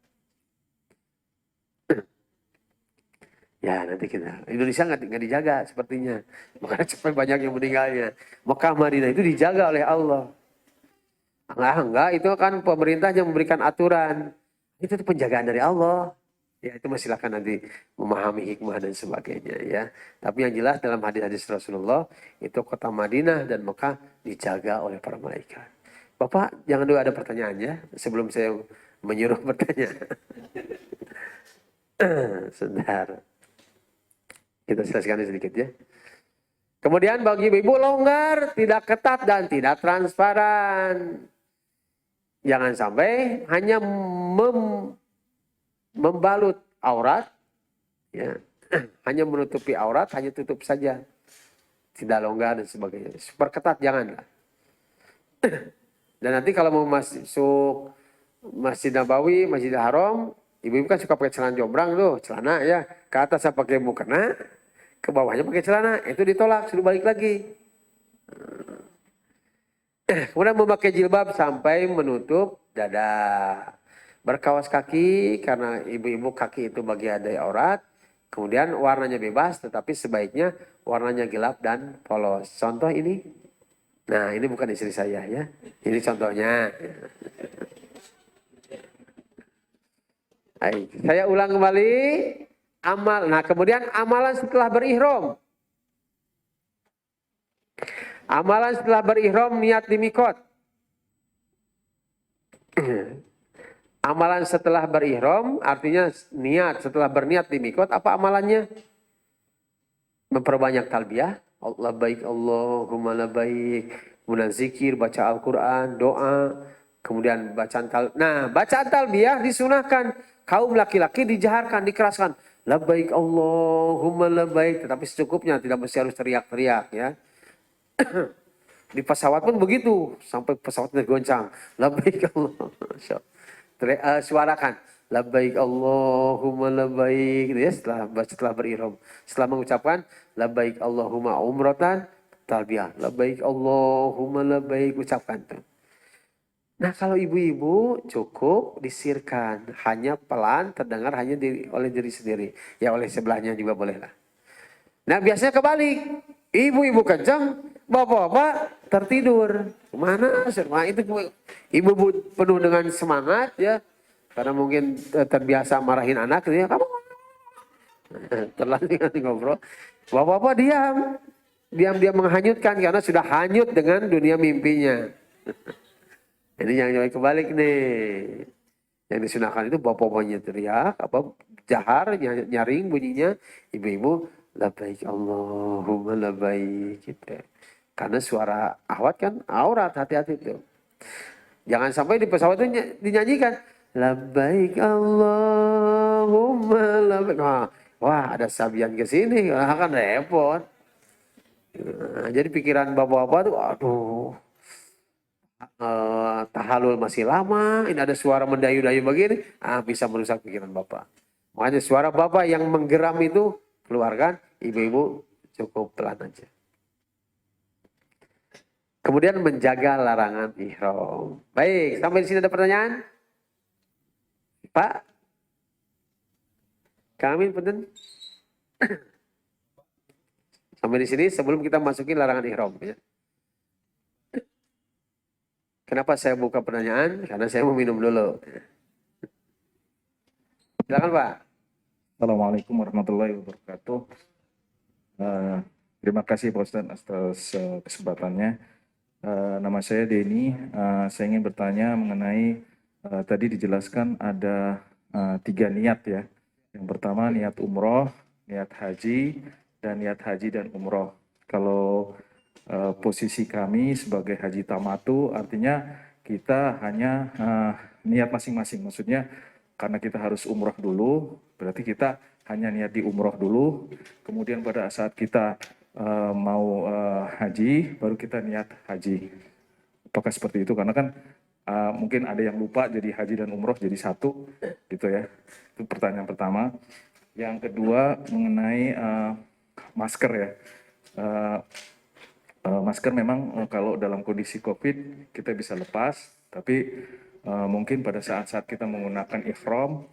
Ya nanti kita, Indonesia nggak dijaga sepertinya. Makanya sampai banyak yang meninggalnya. Mekah Madinah itu dijaga oleh Allah. Enggak, itu kan pemerintah yang memberikan aturan. Itu penjagaan dari Allah. Ya itu silakan nanti memahami hikmah dan sebagainya ya. Tapi yang jelas dalam hadis-hadis Rasulullah itu kota Madinah dan Mekah dijaga oleh para malaikat. Bapak jangan dulu ada pertanyaannya sebelum saya menyuruh bertanya. Sebentar. Kita selesaikan sedikit ya. Kemudian bagi ibu longgar, tidak ketat dan tidak transparan. Jangan sampai hanya membalut aurat, ya, hanya menutupi aurat, hanya tutup saja, tidak longgar dan sebagainya. Super ketat janganlah. Dan nanti kalau mau masuk Masjid Nabawi, Masjid Haram, ibu-ibu kan suka pakai celana jombrang tuh, celana ya, ke atas saya pakai mukena, ke bawahnya pakai celana, itu ditolak, suruh balik lagi. Kemudian memakai jilbab sampai menutup dada. Berkaos kaki karena ibu-ibu kaki itu bagian dari aurat. Kemudian warnanya bebas tetapi sebaiknya warnanya gelap dan polos. Contoh ini. Nah ini bukan istri saya ya. Ini contohnya. Baik, saya ulang kembali. Nah kemudian amalan setelah berihram. Amalan setelah berihram niat di mikot. Amalan setelah berihram artinya niat setelah berniat di mikot, apa amalannya? Memperbanyak talbiyah, Allah baik, Allahumma labbaik, kemudian zikir, baca Al-Quran, doa, kemudian bacaan bacaan talbiyah disunahkan. Kaum laki-laki dijaharkan, dikeraskan. Labbaik Allahumma labbaik, tetapi secukupnya, tidak mesti harus teriak-teriak ya. Di pesawat pun begitu, sampai pesawat tergoncang. Labbaik Allah. Suarakan labbaik Allahumma labbaik gitu ya, setelah berihram, setelah mengucapkan labbaik Allahumma umratan talbiyah, labbaik Allahumma labbaik, ucapkan tuh. Nah kalau ibu-ibu cukup disirkan, hanya pelan terdengar hanya oleh diri sendiri, ya oleh sebelahnya juga boleh lah. Nah biasanya kebalik, ibu-ibu kencang, bapak-bapak tertidur. Mana itu ibu penuh dengan semangat ya, karena mungkin terbiasa marahin anak gitu ya, kamu terlatih ngobrol. Bapak-bapak diam. diam-diam menghanyutkan karena sudah hanyut dengan dunia mimpinya. Ini yang kebalik nih. Yang disunahkan itu bapak-bapaknya teriak, jahar, nyaring bunyinya, ibu-ibu labbaik Allahumma labbaik gitu. Karena suara ahwat kan aurat, hati-hati tuh. Jangan sampai di pesawat itu dinyanyikan labbaik Allahumma labbaik. Wah, ada sabian ke sini, kan repot. Nah, jadi pikiran bapak-bapak tuh, aduh, tahalul masih lama, ini ada suara mendayu-dayu begini, bisa merusak pikiran bapak. Makanya suara bapak yang menggeram itu keluarkan, ibu-ibu cukup pelan aja. Kemudian menjaga larangan ihram. Baik, sampai di sini ada pertanyaan? Pak? Kami punten. Sampai di sini sebelum kita masukin larangan ihram ya. Kenapa saya buka pertanyaan? Karena saya mau minum dulu. Silakan Pak. Assalamualaikum warahmatullahi wabarakatuh. Terima kasih Pak Ustadz atas kesempatannya. Nama saya Denny. Saya ingin bertanya mengenai tadi dijelaskan ada 3 niat ya. Yang pertama niat umroh, niat haji, dan niat haji dan umroh. Kalau posisi kami sebagai haji tamatu artinya kita hanya niat masing-masing. Maksudnya karena kita harus umroh dulu, berarti kita hanya niat di umroh dulu. Kemudian pada saat kita mau haji, baru kita niat haji. Apakah seperti itu? Karena kan mungkin ada yang lupa jadi haji dan umroh jadi satu, gitu ya. Itu pertanyaan pertama. Yang kedua mengenai masker ya. Masker memang kalau dalam kondisi COVID kita bisa lepas, tapi mungkin pada saat-saat kita menggunakan ihram,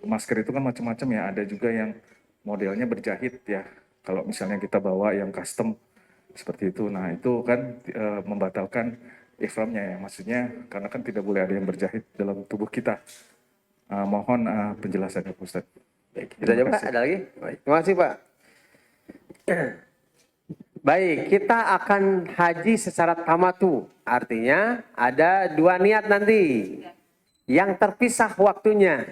masker itu kan macam-macam ya. Ada juga yang modelnya berjahit ya. Kalau misalnya kita bawa yang custom seperti itu, nah itu kan membatalkan ihramnya ya. Maksudnya karena kan tidak boleh ada yang berjahit dalam tubuh kita. Mohon penjelasannya Pak Ustadz. Kita coba ada lagi? Baik. Terima kasih Pak. Baik, kita akan haji secara tamatu. Artinya ada 2 niat nanti. Yang terpisah waktunya.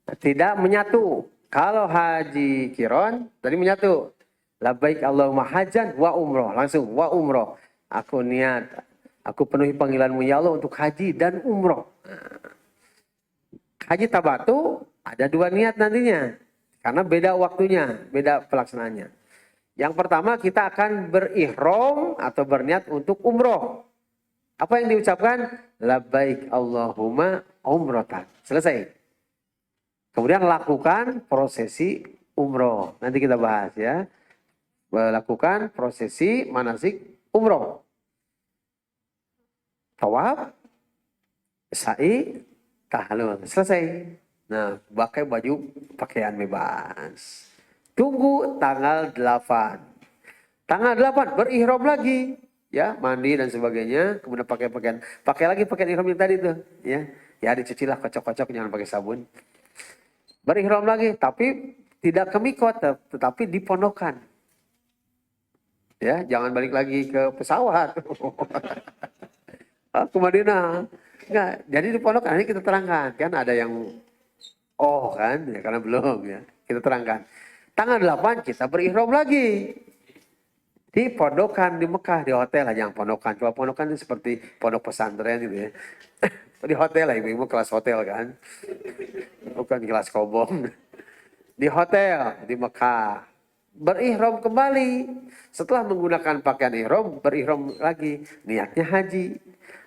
Tidak menyatu. Kalau haji kiron, tadi menyatu. Labbaik Allahumma hajan wa umroh. Langsung, wa umroh. Aku niat, aku penuhi panggilanmu ya Allah untuk haji dan umroh. Haji tabatu ada 2 niat nantinya. Karena beda waktunya, beda pelaksanaannya. Yang pertama kita akan berihram atau berniat untuk umroh. Apa yang diucapkan? Labbaik Allahumma umrotan. Selesai. Kemudian lakukan prosesi umroh. Nanti kita bahas ya. Lakukan prosesi manasik umroh. Tawaf, sa'i, tahlul. Selesai. Nah, pakai baju pakaian bebas. Tunggu tanggal 8. Tanggal 8 berihram lagi. Ya, mandi dan sebagainya. Kemudian pakai lagi pakaian ihram yang tadi tuh. Ya dicucilah kocok-kocok, jangan pakai sabun. Berihram lagi, tapi tidak ke mikot, tetapi di pondokan. Ya, jangan balik lagi ke pesawat. Ke Madinah. Enggak, jadi di pondokan ini kita terangkan. Kan ada yang kan, ya karena belum ya. Kita terangkan. Tanggal 8 kita berihram lagi. Di pondokan di Mekah, di hotel aja yang pondokan. Kalau pondokan itu seperti pondok pesantren gitu ya. Di hotel lah, ibu-ibu kelas hotel kan. Bukan kelas kobong. Di hotel di Mekah. Berihram kembali. Setelah menggunakan pakaian ihram, berihram lagi. Niatnya haji.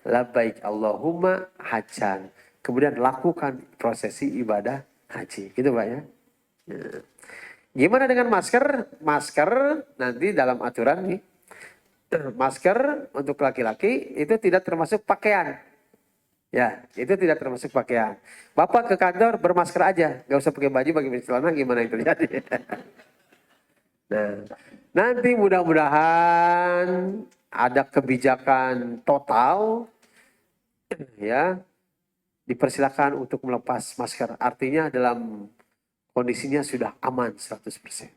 Labbaik Allahumma hajan. Kemudian lakukan prosesi ibadah haji. Gitu Pak ya. Gimana dengan masker? Masker nanti dalam aturan nih. Masker untuk laki-laki itu tidak termasuk pakaian. Ya, itu tidak termasuk pakaian. Bapak ke kantor bermasker aja. Gak usah pakai baju, pakai celana, gimana yang terjadi. Nah, nanti mudah-mudahan ada kebijakan total. Ya, dipersilakan untuk melepas masker. Artinya dalam kondisinya sudah aman 100%.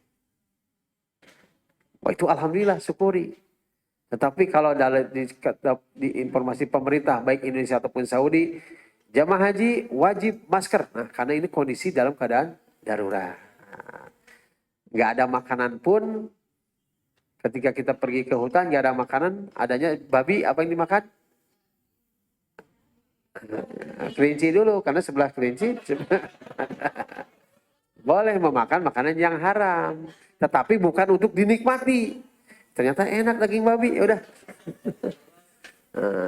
Wah itu alhamdulillah, syukuri. Tetapi kalau di informasi pemerintah, baik Indonesia ataupun Saudi, jamaah haji wajib masker. Nah, karena ini kondisi dalam keadaan darurat. Nggak ada makanan pun, ketika kita pergi ke hutan, nggak ada makanan, adanya babi, apa yang dimakan? Kelinci dulu, karena sebelah kelinci boleh memakan makanan yang haram. Tetapi bukan untuk dinikmati. Ternyata enak daging babi, ya udah.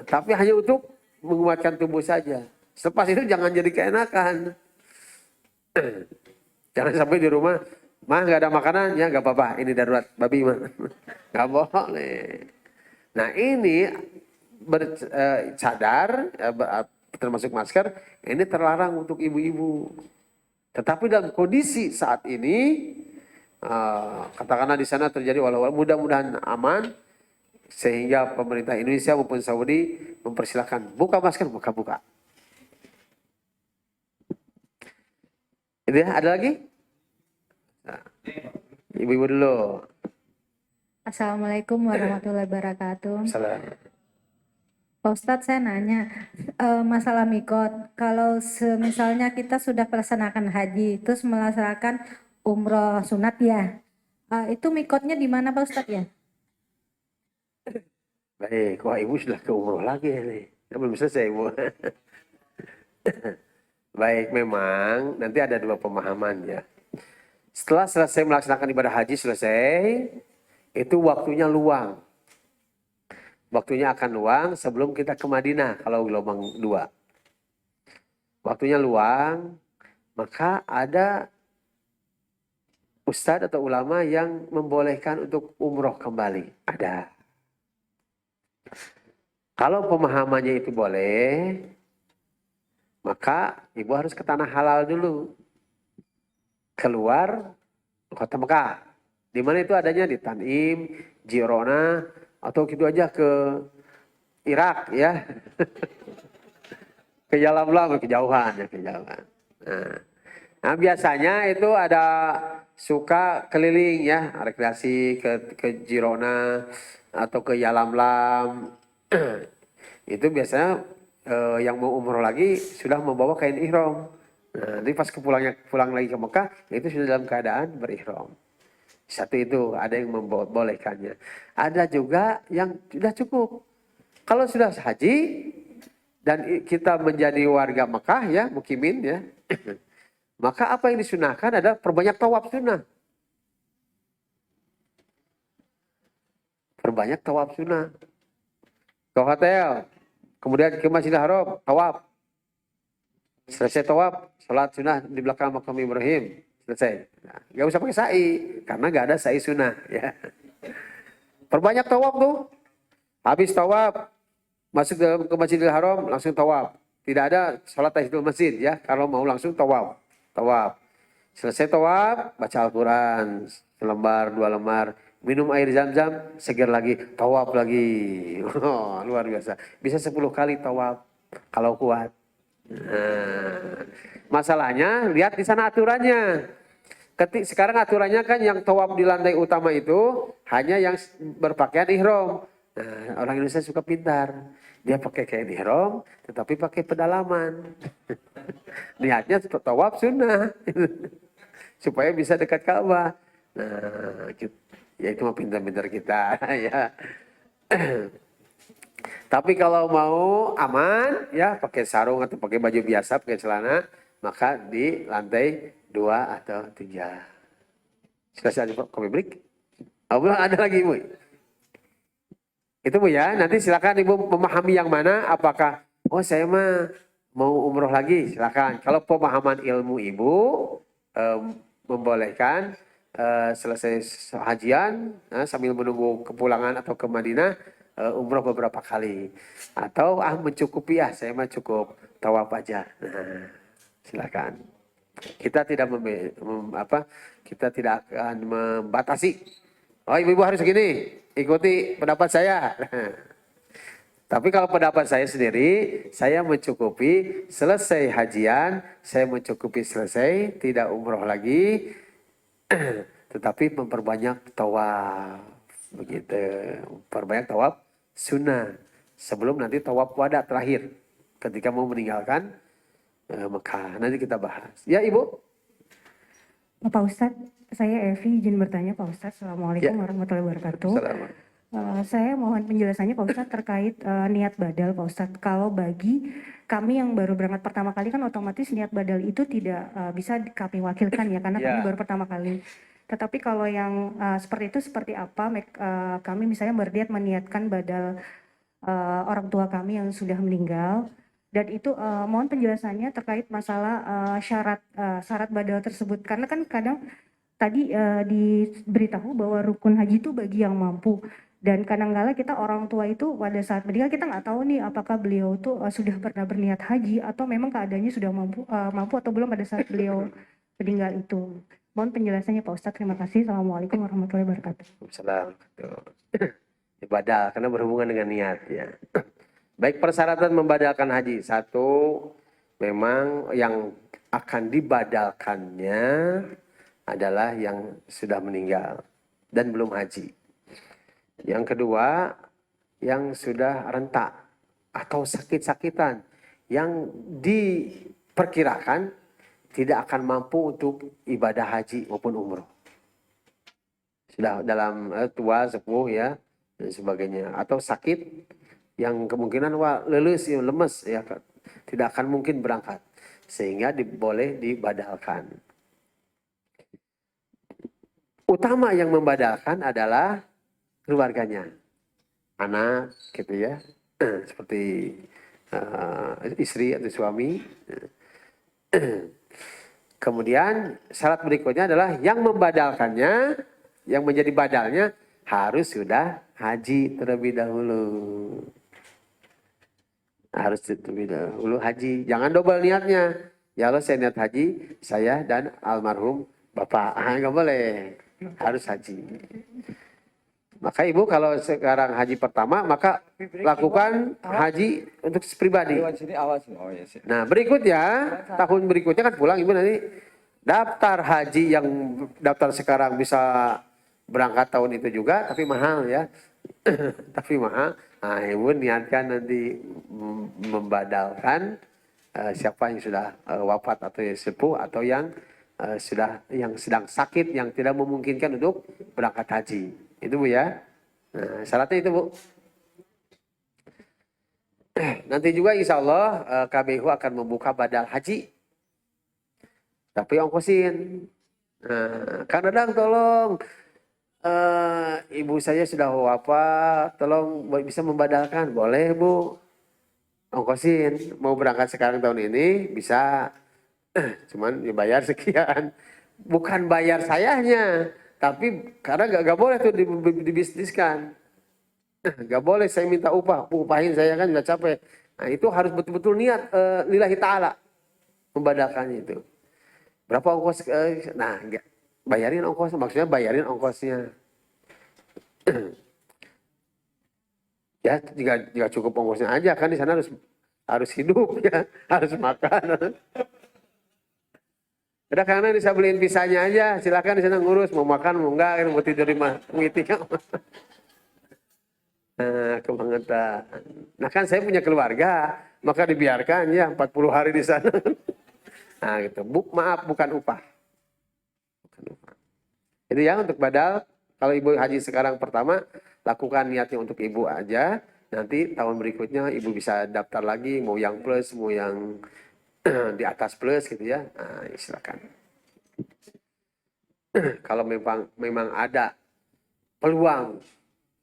Tapi hanya untuk menguatkan tubuh saja. Selepas itu jangan jadi keenakan. Jangan sampai di rumah, mah nggak ada makanan, ya nggak apa-apa. Ini darurat babi mah, nggak boleh. Nah ini cadar, termasuk masker, ini terlarang untuk ibu-ibu. Tetapi dalam kondisi saat ini, katakanlah di sana terjadi walau mudah-mudahan aman, sehingga pemerintah Indonesia maupun Saudi mempersilahkan buka masker, buka-buka. Itu ya, ada lagi? Nah, ibu-ibu dulu. Assalamualaikum warahmatullahi wabarakatuh. Salam. Pak Ustadz, saya nanya masalah mikot. Kalau misalnya kita sudah melaksanakan haji, terus melaksanakan umroh sunat ya, itu mikotnya di mana Pak Ustadz ya? Baik, wah ibu sudah ke umroh lagi nih. Belum selesai ibu. Baik, memang nanti ada dua pemahaman ya. Setelah selesai melaksanakan ibadah haji selesai, itu waktunya luang. Waktunya akan luang sebelum kita ke Madinah kalau gelombang 2. Waktunya luang, maka ada ustadz atau ulama yang membolehkan untuk umroh kembali. Ada. Kalau pemahamannya itu boleh, maka ibu harus ke tanah halal dulu. Keluar kota Mekah. Di mana itu adanya? Di Tanim, Jirona, atau gitu aja ke Irak ya. Ke Yalamlam, kejauhan ya, kejauhan. Nah, biasanya itu ada suka keliling ya, rekreasi ke Jirona atau ke Yalamlam. Itu biasanya yang mau umroh lagi sudah membawa kain ihram. Nah, nanti pas pulang lagi ke Mekah, itu sudah dalam keadaan berihram. Satu itu ada yang membolehkannya. Ada juga yang sudah cukup. Kalau sudah haji dan kita menjadi warga Mekah ya, mukimin ya, maka apa yang disunahkan adalah perbanyak tawaf sunnah. Perbanyak tawaf sunnah. Ke hotel, kemudian ke Masjidil Haram, tawaf. Selesai tawaf, salat sunnah di belakang makam Ibrahim. Selesai. Nah, gak usah pakai sa'i, karena gak ada sa'i sunnah. Ya. Perbanyak tawaf tuh. Habis tawaf, masuk ke Masjidil Haram, langsung tawaf. Tidak ada salat tahiyatul masjid ya, kalau mau langsung tawaf. Tawaf. Selesai tawaf, baca Al-Quran, selembar, 2 lembar. Minum air zam-zam, segar lagi, tawaf lagi. Oh, luar biasa. Bisa 10 kali tawaf, kalau kuat. Nah, masalahnya lihat di sana aturannya. Sekarang aturannya kan yang tawaf di lantai utama itu hanya yang berpakaian ihram. Nah, orang Indonesia suka pintar. Dia pakai kain ihram tetapi pakai pedalaman. Niatnya tawaf sunnah. Supaya bisa dekat Ka'bah. Nah, ya itu mah pintar-pintar kita ya. Tapi kalau mau aman ya pakai sarung atau pakai baju biasa, pakai celana, maka di lantai 2 atau 3. Selesai kopi break? Oh, belum ada lagi Ibu. Itu Bu ya, nanti silakan Ibu memahami yang mana, apakah saya mah mau umroh lagi, silakan. Kalau pemahaman ilmu Ibu membolehkan selesai hajian sambil menunggu kepulangan atau ke Madinah, umroh beberapa kali, atau mencukupi ya, saya mah cukup tawaf aja. Nah, silakan. Kita tidak kita tidak akan membatasi. Oh, ibu-ibu harus gini, ikuti pendapat saya. Tapi kalau pendapat saya sendiri, saya mencukupi selesai hajian, saya mencukupi selesai, tidak umroh lagi, tetapi memperbanyak tawaf. Begitu. Perbanyak tawaf sunnah. Sebelum nanti tawaf wada terakhir. Ketika mau meninggalkan Mekah. Nanti kita bahas. Ya Ibu? Pak Ustadz, saya Evi izin bertanya Pak Ustadz. Assalamualaikum Ya. warahmatullahi wabarakatuh. Assalamualaikum. Saya mohon penjelasannya Pak Ustadz terkait niat badal Pak Ustadz. Kalau bagi kami yang baru berangkat pertama kali kan otomatis niat badal itu tidak bisa kami wakilkan ya karena kami Ya. baru pertama kali. Tetapi kalau yang seperti itu seperti apa? Kami misalnya berniat meniatkan badal orang tua kami yang sudah meninggal. Dan itu mohon penjelasannya terkait masalah syarat badal tersebut. Karena kan kadang tadi diberitahu bahwa rukun haji itu bagi yang mampu. Dan kadang-kala kita orang tua itu pada saat meninggal kita nggak tahu nih apakah beliau itu sudah pernah berniat haji atau memang keadaannya sudah mampu atau belum pada saat beliau meninggal itu. Mohon penjelasannya Pak Ustadz. Terima kasih. Assalamualaikum warahmatullahi wabarakatuh. Assalamualaikum. Badal karena berhubungan dengan niat ya. Baik, persyaratan membadalkan haji. Satu, memang yang akan dibadalkannya adalah yang sudah meninggal dan belum haji. Yang kedua, yang sudah rentak atau sakit-sakitan yang diperkirakan tidak akan mampu untuk ibadah haji maupun umroh. Sudah dalam tua, sepuh ya, dan sebagainya. Atau sakit yang kemungkinan leles, lemes ya, tidak akan mungkin berangkat. Sehingga boleh dibadalkan. Utama yang membadalkan adalah keluarganya. Anak gitu ya. Seperti istri atau suami. Kemudian syarat berikutnya adalah yang membadalkannya, yang menjadi badalnya harus sudah haji terlebih dahulu. Harus terlebih dahulu haji. Jangan double niatnya. Ya Allah saya niat haji, saya dan almarhum Bapak. Nggak boleh. Harus haji. Maka Ibu kalau sekarang haji pertama, maka lakukan haji untuk pribadi. Nah berikutnya, tahun berikutnya kan pulang Ibu nanti daftar haji yang daftar sekarang bisa berangkat tahun itu juga, tapi mahal ya. Tapi mahal. Nah Ibu niatkan nanti membadalkan siapa yang sudah wafat atau yang sepuh atau yang sedang sakit yang tidak memungkinkan untuk berangkat haji. Itu Bu ya. Nah, syaratnya itu Bu. Nanti juga insya Allah KBU akan membuka badal haji. Tapi ongkosin. Nah, Kang Dadang tolong. Ibu saya sudah wafat. Tolong bisa membadalkan. Boleh Bu. Ongkosin. Mau berangkat sekarang tahun ini bisa. Cuman dibayar sekian. Bukan bayar sayanya. Tapi karena gak boleh tuh dibisniskan. Gak boleh saya minta upah. Upahin saya kan udah capek. Nah itu harus betul-betul niat lillahi ta'ala. Membadalkannya itu. Berapa ongkos? Nah bayarin ongkosnya. Maksudnya bayarin ongkosnya. Ya jika cukup ongkosnya aja. Kan di sana harus hidup ya. Harus makan. Udah karena bisa beliin pisahnya aja, silakan di sana ngurus, mau makan, mau enggak, mau tidur di meeting. Nah, kebangetan. Nah kan saya punya keluarga, maka dibiarkan ya 40 hari di sana. Nah gitu, maaf bukan upah. Bukan upah. Itu ya untuk badal, kalau ibu haji sekarang pertama, lakukan niatnya untuk ibu aja. Nanti tahun berikutnya ibu bisa daftar lagi, mau yang plus, mau yang di atas plus gitu ya, nah, silakan. Kalau memang ada peluang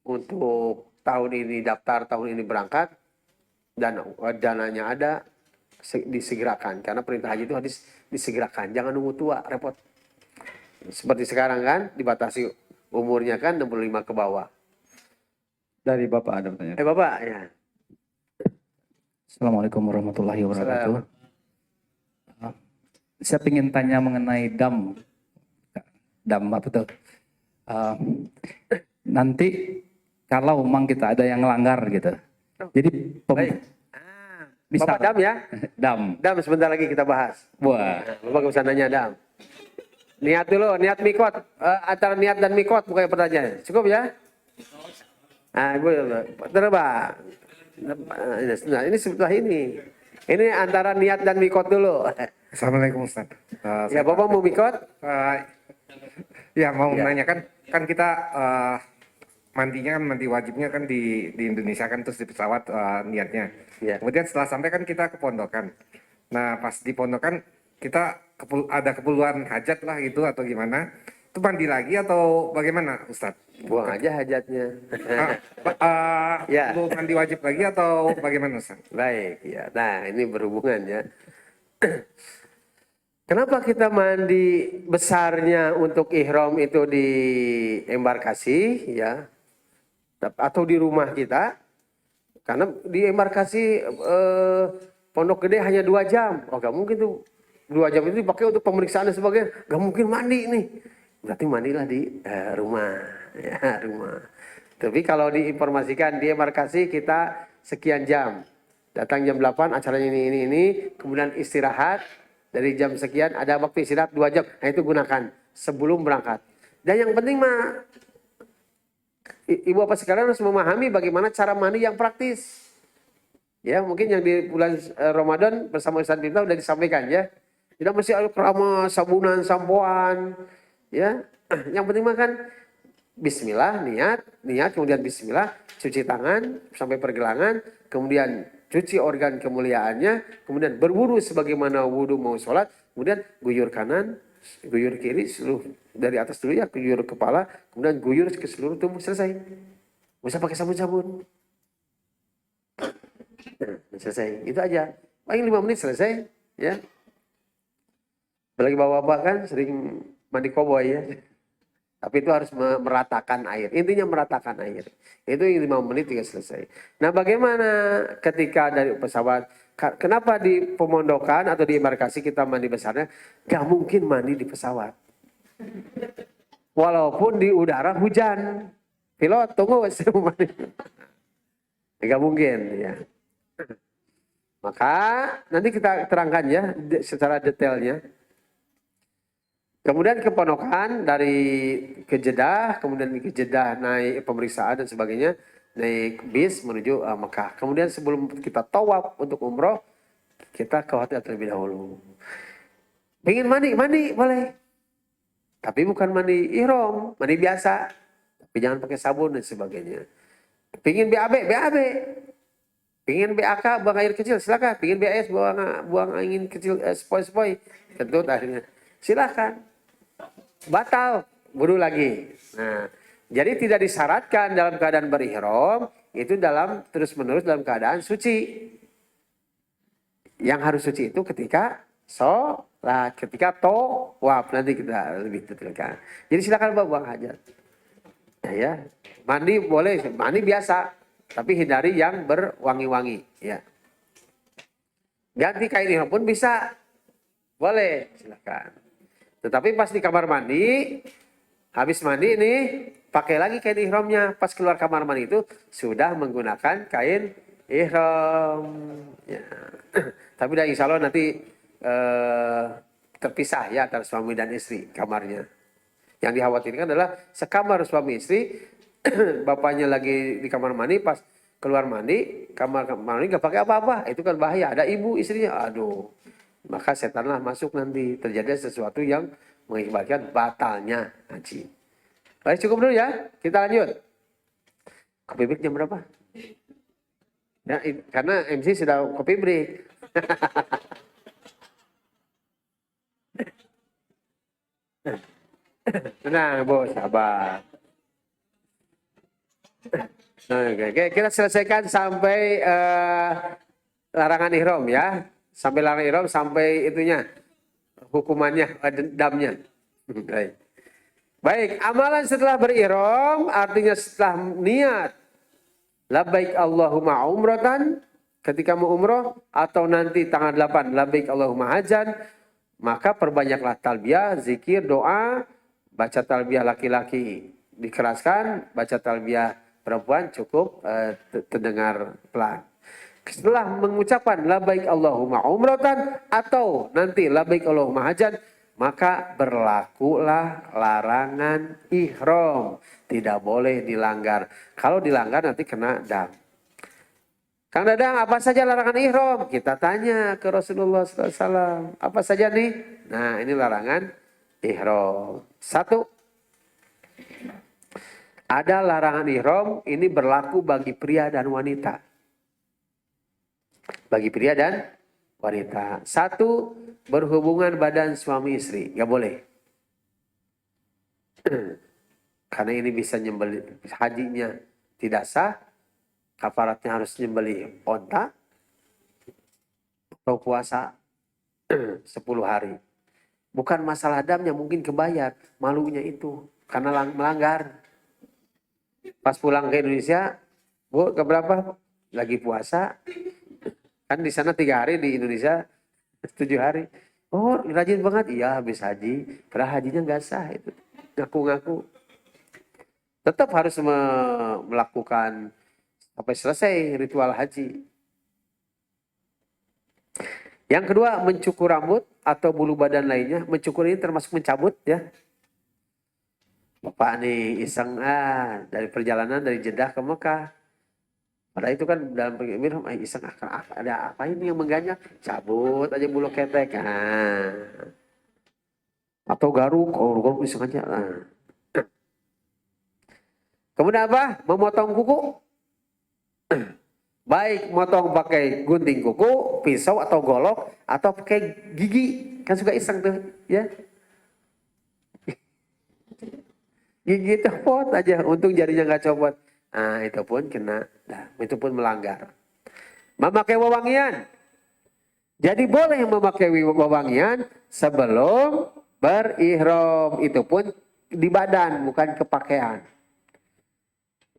untuk tahun ini daftar, tahun ini berangkat, dan dananya ada, disegerakan. Karena perintah haji itu harus disegerakan, jangan nunggu tua, repot. Seperti sekarang kan, dibatasi umurnya kan 65 ke bawah. Dari Bapak ada pertanyaan. Bapak ya. Assalamualaikum warahmatullahi wabarakatuh. Saya ingin tanya mengenai dam apa tuh? Nanti kalau memang kita ada yang ngelanggar gitu, jadi Bapak Dam ya? Dam. Dam sebentar lagi kita bahas. Wah. Bapak gak usah nanya Dam. Niat dulu, niat mikot. Antara niat dan mikot bukan pertanyaan. Cukup ya? Nah, gue coba. Nah, ini setelah ini. Ini antara niat dan mikot dulu. Assalamualaikum Ustaz. Ya, Bapak mau mikot? Ya mau Ya. menanyakan kan kita mandinya kan mandi wajibnya kan di Indonesia kan terus di pesawat niatnya. Ya. Kemudian setelah sampai kan kita ke pondokan. Nah pas di pondokan kita ada keperluan hajat lah gitu atau gimana? Itu mandi lagi atau bagaimana Ustaz? Buang aja hajatnya. Ya. Perlu mandi wajib lagi atau bagaimana Ustaz? Baik, ya. Nah, ini berhubungan ya. Kenapa kita mandi besarnya untuk ihram itu di embarkasi ya atau di rumah kita? Karena di embarkasi Pondok Gede hanya 2 jam. Oh, gak mungkin tuh 2 jam itu dipakai untuk pemeriksaan dan sebagainya. Gak mungkin mandi nih. Berarti mandilah di rumah, ya rumah. Tapi kalau diinformasikan di embarkasi kita sekian jam. Datang jam 8 acaranya ini, kemudian istirahat dari jam sekian ada waktu istirahat 2 jam. Nah itu gunakan sebelum berangkat. Dan yang penting mah ibu bapak sekalian harus memahami bagaimana cara mandi yang praktis. Ya mungkin yang di bulan Ramadan bersama Ustaz Bimta sudah disampaikan ya. Tidak mesti air keramas, sabunan, sampoan. Ya, yang penting mah kan Bismillah, niat, kemudian Bismillah, cuci tangan sampai pergelangan, kemudian cuci organ kemuliaannya, kemudian berwudu sebagaimana wudu mau sholat, kemudian guyur kanan, guyur kiri, seluruh dari atas dulu ya, guyur kepala, kemudian guyur ke seluruh tubuh, selesai. Nggak usah pakai sabun-sabun. Nah, selesai, itu aja. Paling 5 menit selesai, ya. Apalagi bapak-bapak kan sering mandi koboi ya. Tapi itu harus meratakan air. Intinya meratakan air. Itu yang 5 menit juga selesai. Nah bagaimana ketika dari pesawat. Kenapa di pemondokan atau di embarkasi kita mandi besarnya. Gak mungkin mandi di pesawat. Walaupun di udara hujan. Pilot tunggu saya mau mandi. Gak mungkin ya. Maka nanti kita terangkan ya secara detailnya. Kemudian ke Ponokan dari ke Jeddah, kemudian ke Jeddah naik pemeriksaan dan sebagainya, naik bis menuju Mekah. Kemudian sebelum kita tawaf untuk umroh, kita ke hotel terlebih dahulu. Pengen mandi boleh. Tapi bukan mandi ihram, mandi biasa. Tapi jangan pakai sabun dan sebagainya. Pengen BAB. Pengen BAK, buang air kecil, silakan. Pengen BAS, buang angin kecil, sepoi-sepoi. Tentu akhirnya, silakan. Batal, wudu lagi. Nah, jadi tidak disyaratkan dalam keadaan berihram itu dalam terus-menerus dalam keadaan suci. Yang harus suci itu ketika sholat, ketika tawaf, nanti kita lebih detailkan. Jadi silakan buang hajat. Ya, mandi boleh, mandi biasa, tapi hindari yang berwangi-wangi. Ya. Ganti kain ihram pun bisa, boleh, silakan. Tetapi pas di kamar mandi, habis mandi nih, pakai lagi kain ihramnya. Pas keluar kamar mandi itu sudah menggunakan kain ihram. Ya. Tapi dah insya Allah nanti terpisah ya antara suami dan istri kamarnya. Yang dikhawatirkan adalah sekamar suami istri, bapaknya lagi di kamar mandi, pas keluar mandi, kamar mandi nggak pakai apa-apa. Itu kan bahaya. Ada ibu istrinya, aduh. Maka setanlah masuk nanti, terjadi sesuatu yang mengakibatkan batalnya haji. Baik, cukup dulu ya, kita lanjut. Kopi break jam berapa? Ya, karena MC sudah kopi break. Tenang, bos, sabar. Oke, kita selesaikan sampai larangan ihram ya. Sampai larangan ihram, sampai itunya, hukumannya, dendamnya. Baik, amalan setelah berihram, artinya setelah niat. Labbaik Allahumma umratan, ketika mau umroh, atau nanti tanggal 8, labbaik Allahumma hajjan, maka perbanyaklah talbiyah, zikir, doa, baca talbiyah laki-laki dikeraskan, baca talbiyah perempuan cukup terdengar pelan. Setelah mengucapkan labbaik Allahumma umratan atau nanti labbaik Allahumma hajjan, maka berlakulah larangan ihram. Tidak boleh dilanggar. Kalau dilanggar nanti kena dam. Kang Dadang, apa saja larangan ihram? Kita tanya ke Rasulullah SAW. Apa saja nih? Nah, ini larangan ihram. 1. Ada larangan ihram, ini berlaku bagi pria dan wanita. Bagi pria dan wanita. 1. Berhubungan badan suami istri. Nggak boleh. Karena ini bisa nyembelih. Hajinya tidak sah. Kafaratnya harus nyembelih onta. Atau puasa 10 hari. Bukan masalah damnya, mungkin kebayar. Malunya itu. Karena melanggar. Pas pulang ke Indonesia, Bu, keberapa? Lagi puasa. Kan di sana 3 hari, di Indonesia 7 hari. Oh, rajin banget. Iya, habis haji. Padahal hajinya nggak sah itu. Ngaku-ngaku. Tetap harus melakukan sampai selesai ritual haji. Yang kedua, mencukur rambut atau bulu badan lainnya. Mencukur ini termasuk mencabut ya. Bapak nih iseng dari perjalanan dari Jeddah ke Mekah. Padahal itu kan dalam ihram iseng ada apa ini yang mengganjal? Cabut aja bulu ketek. Atau garuk, garuk iseng aja. Kemudian apa? Memotong kuku. Baik motong pakai gunting kuku, pisau atau golok atau pakai gigi. Kan suka iseng tuh, ya. Gigi copot aja, untung jarinya nggak copot. Nah, itu pun kena, itu pun melanggar. Memakai wewangian. Jadi boleh memakai wewangian sebelum berihram. Itu pun di badan, bukan ke pakaian.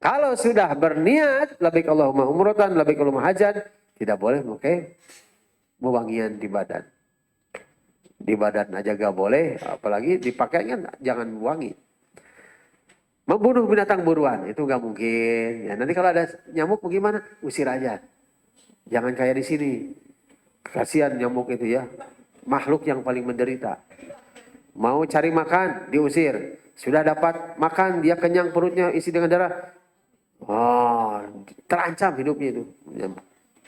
Kalau sudah berniat, labbaik Allahumma umratan, labbaik Allahumma hajjan, tidak boleh memakai wewangian di badan. Di badan aja gak boleh, apalagi di pakaian kan jangan wangi. Membunuh binatang buruan, itu nggak mungkin. Ya, nanti kalau ada nyamuk bagaimana? Usir aja. Jangan kayak di sini. Kasihan nyamuk itu ya. Makhluk yang paling menderita. Mau cari makan, diusir. Sudah dapat makan, dia kenyang perutnya isi dengan darah. Oh, terancam hidupnya itu.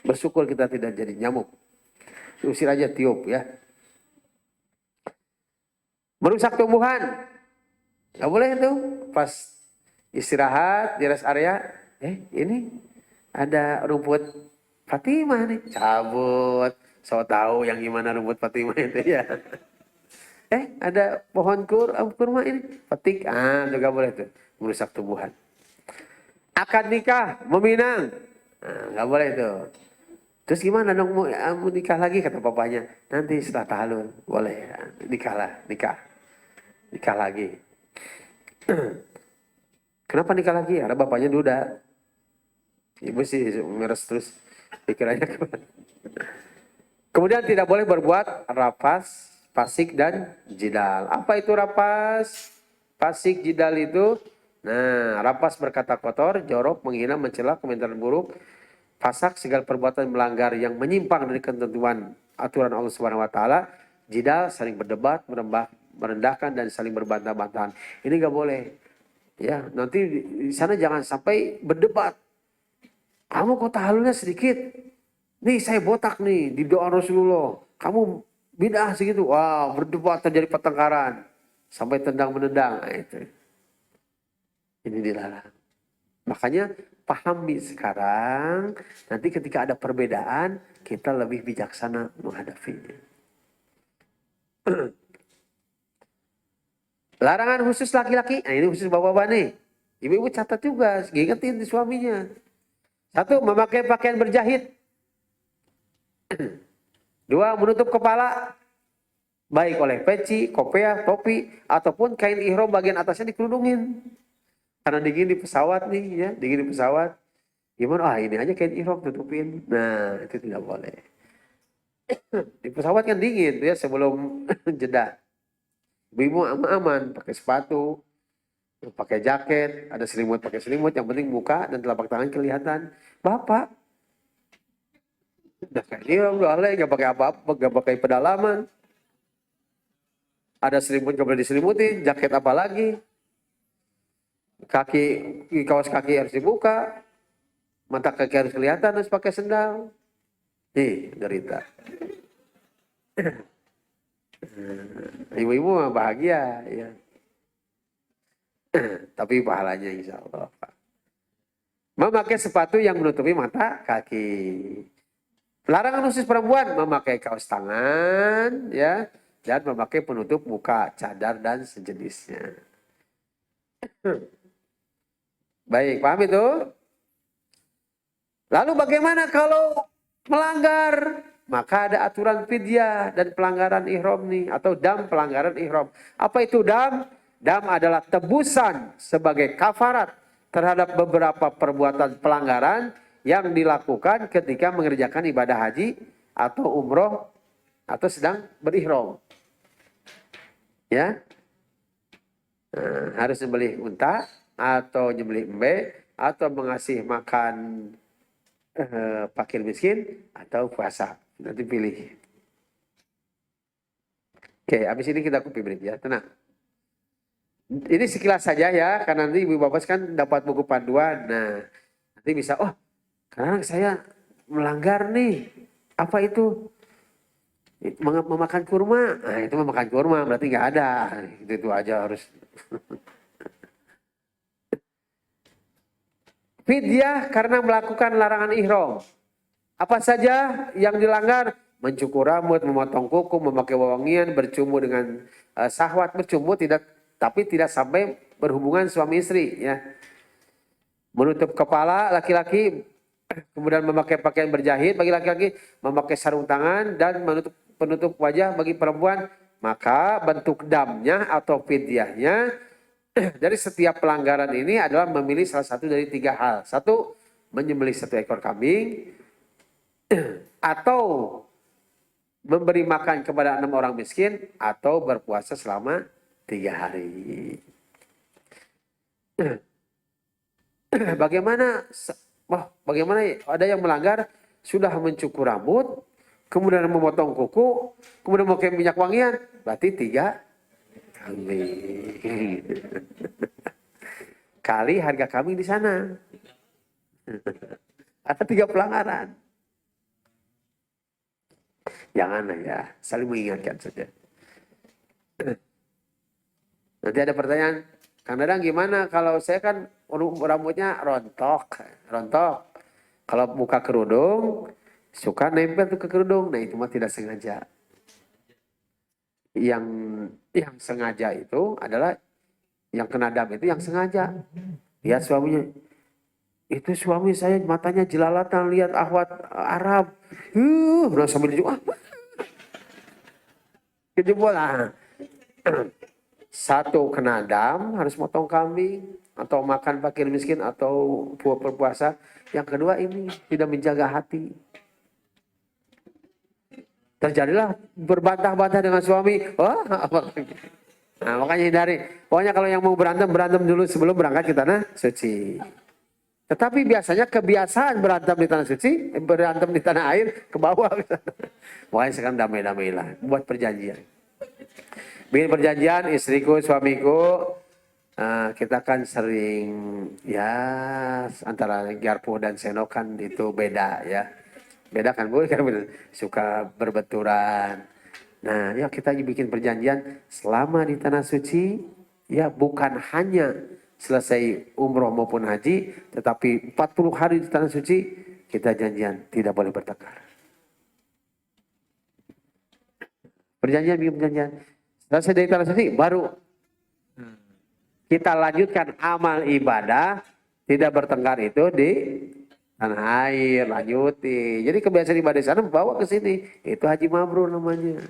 Bersyukur kita tidak jadi nyamuk. Diusir aja, tiup ya. Merusak tumbuhan. Gak boleh itu. Pas istirahat di rest area, ini ada rumput Fatimah nih, cabut. So tahu yang gimana rumput Fatimah itu ya. Ada pohon kurma ini, petik. Itu gak boleh tuh, merusak tumbuhan. Akad nikah, meminang, gak boleh tuh. Terus gimana dong mau nikah lagi kata papanya? Nanti setelah tahalul, boleh ya. Nikah lagi. Kenapa nikah lagi? Karena bapaknya duda. Ibu sih meres terus pikirannya. Kemudian tidak boleh berbuat rapas, fasik dan jidal. Apa itu rapas? Fasik, jidal itu? Nah, rapas berkata kotor, jorok, menghina, mencela, komentar buruk, fasak segala perbuatan melanggar yang menyimpang dari ketentuan aturan Allah Subhanahu wa taala, jidal saling berdebat, merendahkan dan saling berbantah-bantahan. Ini gak boleh. Ya, nanti di sana jangan sampai berdebat. Kamu kok tahalulnya sedikit? Nih saya botak nih di doa Rasulullah. Kamu bid'ah segitu. Wah, berdebat terjadi pertengkaran. Sampai tendang-menendang. Nah, itu. Ini dilarang. Makanya pahami sekarang. Nanti ketika ada perbedaan, kita lebih bijaksana menghadapinya. Larangan khusus laki-laki. Nah, ini khusus bapak-bapak nih. Ibu-ibu catat juga. Ingetin di suaminya. 1. Memakai pakaian berjahit. 2. Menutup kepala. Baik oleh peci, kopiah, topi. Ataupun kain ihram bagian atasnya dikerudungin. Karena dingin di pesawat nih ya. Dingin di pesawat. Gimana? Ini aja kain ihram tutupin. Nah, itu tidak boleh. Di pesawat kan dingin tuh ya sebelum jeda. Ibu aman, pakai sepatu, pakai jaket, ada selimut, pakai selimut. Yang penting muka dan telapak tangan kelihatan. Bapak, udah kayak ini udah alay, gak pakai apa-apa, gak pakai pedalaman. Ada selimut nggak boleh diselimutin, jaket apa lagi? Kaki, kaos kaki harus dibuka, mata kaki harus kelihatan, harus pakai sendal. Derita. Ibu-ibu mah bahagia, ya. Tapi pahalanya insya Allah. Memakai sepatu yang menutupi mata kaki. Larangan khusus perempuan memakai kaos tangan, ya, dan memakai penutup muka, cadar dan sejenisnya. Baik, paham itu? Lalu bagaimana kalau melanggar? Maka ada aturan fidyah dan pelanggaran ihram nih, atau dam pelanggaran ihram. Apa itu dam? Dam adalah tebusan sebagai kafarat terhadap beberapa perbuatan pelanggaran yang dilakukan ketika mengerjakan ibadah haji atau umroh atau sedang berihram. Ya, harus nyembelih unta atau nyembelih embe atau mengasih makan fakir miskin atau puasa. Nanti pilih. Oke, habis ini kita copy break ya, tenang. Ini sekilas saja ya, karena nanti ibu bapak kan dapat buku panduan. Nah, nanti bisa, oh, karena saya melanggar nih. Apa itu? Memakan kurma. Nah, itu memakan kurma, berarti nggak ada. Itu aja harus. Fidyah karena melakukan larangan ihram. Apa saja yang dilanggar? Mencukur rambut, memotong kuku, memakai wewangian, bercumbu dengan syahwat, bercumbu tapi tidak sampai berhubungan suami istri, ya. Menutup kepala laki-laki, kemudian memakai pakaian berjahit bagi laki-laki, memakai sarung tangan dan penutup wajah bagi perempuan, maka bentuk damnya atau fidyahnya dari setiap pelanggaran ini adalah memilih salah satu dari 3 hal. 1, menyembelih 1 ekor kambing, atau memberi makan kepada 6 orang miskin, atau berpuasa selama 3 hari. Bagaimana ada yang melanggar, sudah mencukur rambut, kemudian memotong kuku, kemudian memakai minyak wangian, berarti 3 kambing. Kali harga kambing di sana. Ada 3 pelanggaran. Jangan ya, saling mengingatkan saja. Nanti ada pertanyaan, Kang Dadang gimana kalau saya kan rambutnya rontok. Kalau buka kerudung, suka nempel tuh ke kerudung. Nah itu mah tidak sengaja. Yang sengaja itu adalah, yang kena dam itu yang sengaja. Lihat suaminya, itu suami saya matanya jelalatan lihat ahwat Arab. Sambil juga kejebol. 1 kena dam, harus motong kambing atau makan fakir miskin atau berpuasa. Yang kedua ini tidak menjaga hati. Terjadilah berbantah-bantah dengan suami. Nah, makanya hindari. Pokoknya kalau yang mau berantem dulu sebelum berangkat ke tanah suci. Tetapi biasanya kebiasaan berantem di tanah suci, berantem di tanah air ke bawah. Makanya sekarang damai-damailah, buat perjanjian. Bikin perjanjian, istriku, suamiku, kita kan sering ya antara garpu dan sendok kan itu beda ya. Beda kan Bu, kan suka berbenturan. Nah, ya kita bikin perjanjian selama di tanah suci, ya bukan hanya selesai umroh maupun haji, tetapi 40 hari di tanah suci kita janjian tidak boleh bertengkar. Perjanjian, bikin perjanjian. Selesai dari tanah suci baru kita lanjutkan amal ibadah, tidak bertengkar itu di tanah air, lanjuti. Jadi kebiasaan ibadah di sana bawa ke sini, itu haji mabrur namanya.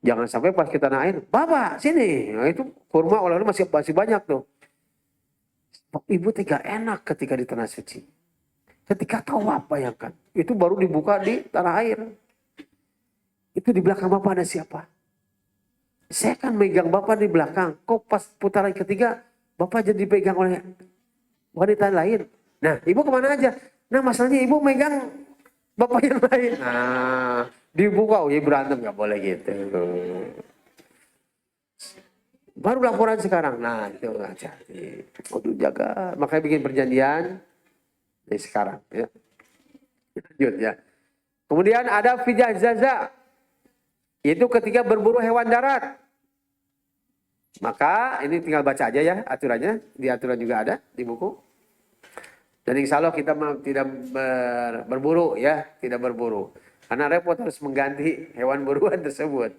Jangan sampai pas ke tanah air, Bapak sini, nah, itu kurma oleh-oleh masih banyak tuh. Ibu tidak enak ketika di tanah suci. Ketika tawaf bayangkan, itu baru dibuka di tanah air. Itu di belakang Bapak ada siapa? Saya kan megang Bapak di belakang. Kok pas putaran ketiga, Bapak jadi dipegang oleh wanita lain. Nah, Ibu kemana aja? Nah, masalahnya Ibu megang Bapak yang lain. Nah, Dibuka, ya berantem nggak boleh gitu. Baru laporan sekarang, nah itu hati-hati. Waduh jaga, makanya bikin perjanjian dari sekarang ya. Lanjut ya. Kemudian ada fidyah zaza, yaitu ketika berburu hewan darat. Maka ini tinggal baca aja ya aturannya, di aturan juga ada di buku. Dan insya Allah kita tidak berburu ya, tidak berburu. Karena repot harus mengganti hewan buruan tersebut.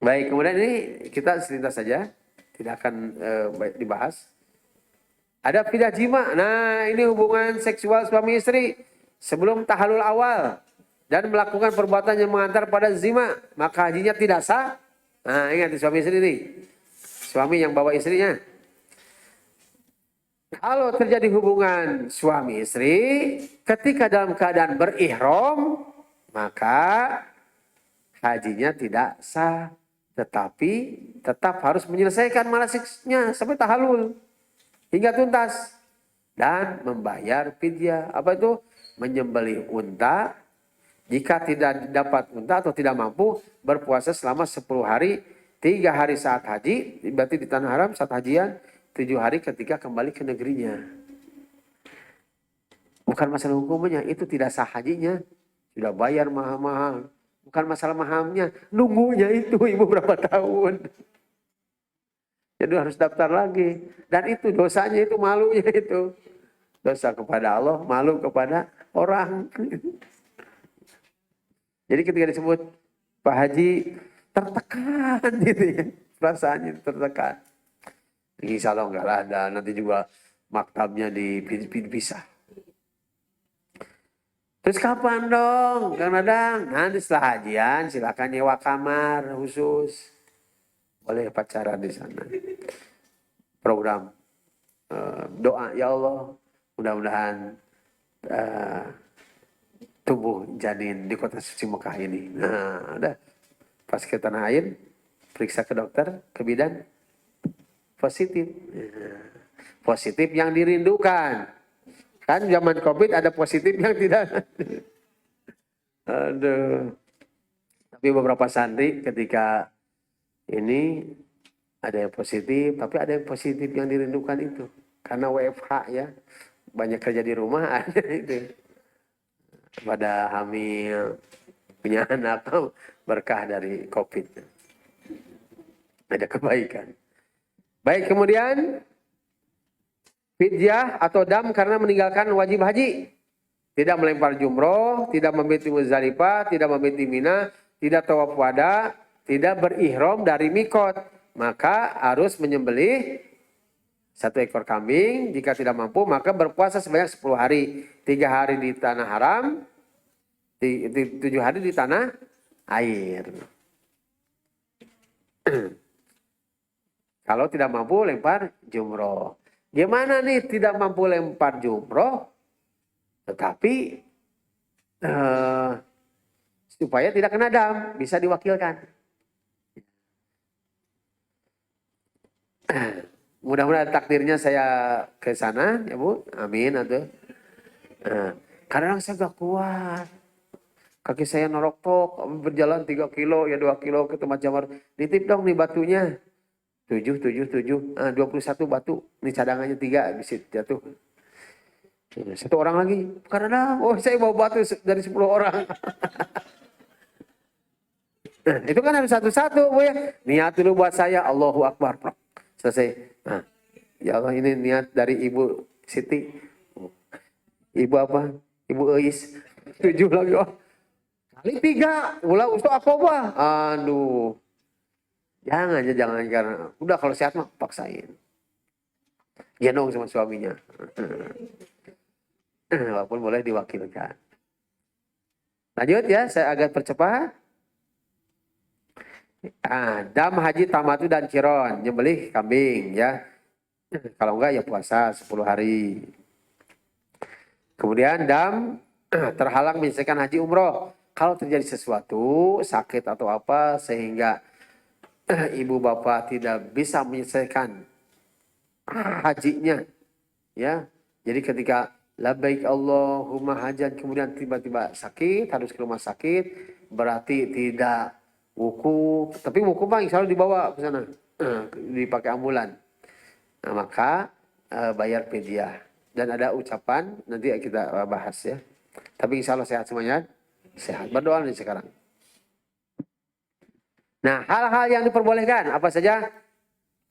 Baik, kemudian ini kita selintas saja, tidak akan dibahas. Ada fidyah jima. Nah, ini hubungan seksual suami istri sebelum tahalul awal dan melakukan perbuatan yang mengantar pada zina, maka hajinya tidak sah. Nah, ingat suami istri ini. Suami yang bawa istrinya. Kalau terjadi hubungan suami istri ketika dalam keadaan berihram, maka hajinya tidak sah. Tetapi tetap harus menyelesaikan manasiknya sampai tahalul hingga tuntas dan membayar fidyah. Apa itu? Menyembelih unta. Jika tidak dapat unta atau tidak mampu, berpuasa selama 10 hari, 3 hari saat haji, berarti di tanah haram saat hajian, 7 hari ketika kembali ke negerinya. Bukan masalah hukumnya, itu tidak sah hajinya. Sudah bayar mahal-mahal. Bukan masalah mahamnya, nunggunya itu ibu berapa tahun. Jadi harus daftar lagi. Dan itu dosanya itu, malunya itu. Dosa kepada Allah, malu kepada orang. Jadi ketika disebut Pak Haji tertekan gitu ya. Perasaannya tertekan. Insya Allah enggak ada, nanti juga maktabnya dipisah. Terus kapan dong, Kang Dadang? Nanti setelah hajian silakan nyewa kamar khusus. Boleh pacaran di sana. Program doa, ya Allah, mudah-mudahan tumbuh janin di kota suci Mekah ini. Nah, udah. Pas ke tanah air, periksa ke dokter, ke bidan, positif. Positif yang dirindukan. Kan zaman COVID ada positif yang tidak. Aduh. Tapi beberapa santri ketika ini ada yang positif, tapi ada yang positif yang dirindukan itu. Karena WFH ya, banyak kerja di rumah ada itu. Pada hamil, punya anak, berkah dari COVID. Ada kebaikan. Baik, kemudian fidyah atau dam karena meninggalkan wajib haji. Tidak melempar jumroh, tidak membeti Muzdalifah, tidak membeti Mina, tidak tawaf wada, tidak berihram dari mikot. Maka harus menyembelih 1 ekor kambing. Jika tidak mampu, maka berpuasa sebanyak 10 hari. 3 hari di tanah haram, 7 hari di tanah air. Kalau tidak mampu, lempar jumroh. Gimana nih tidak mampu lempar jumroh, tetapi supaya tidak kena dam, bisa diwakilkan. Mudah-mudahan takdirnya saya ke sana, ya Bu. Amin atuh. Kadang saya gak kuat. Kaki saya norok-tok, berjalan 3 kilo, ya 2 kilo ke tempat jamar. Nitip dong nih batunya. 7, 21 batu. Ini cadangannya 3, bisa jatuh. 1 orang lagi. Karena saya bawa batu dari 10 orang. Nah, itu kan harus satu-satu, Bu ya. Niat dulu buat saya, Allahu Akbar. Selesai. Nah, ya Allah, ini niat dari Ibu Siti. Ibu apa? Ibu Eis. 7 lagi. Oh. Kali 3. Ulah ustaz apa? Aduh. Jangan karena udah kalau sehat mah paksain. Gendong sama suaminya. Walaupun boleh diwakilkan. Lanjut ya, saya agak percepat. Dam haji tamatu dan kiron, nyembelih kambing ya. Kalau enggak ya puasa 10 hari. Kemudian dam terhalang menyelesaikan haji umroh. Kalau terjadi sesuatu, sakit atau apa sehingga ibu bapak tidak bisa menyelesaikan hajinya, ya. Jadi ketika labbaik Allahumma hajjan, kemudian tiba-tiba sakit, harus ke rumah sakit, berarti tidak wukuf. Tapi wukuf mah insya Allah dibawa ke sana, dipakai ambulan. Nah, maka bayar fidyah. Dan ada ucapan, nanti kita bahas ya. Tapi insya Allah sehat semuanya. Sehat. Berdoa nih sekarang. Nah, hal-hal yang diperbolehkan apa saja?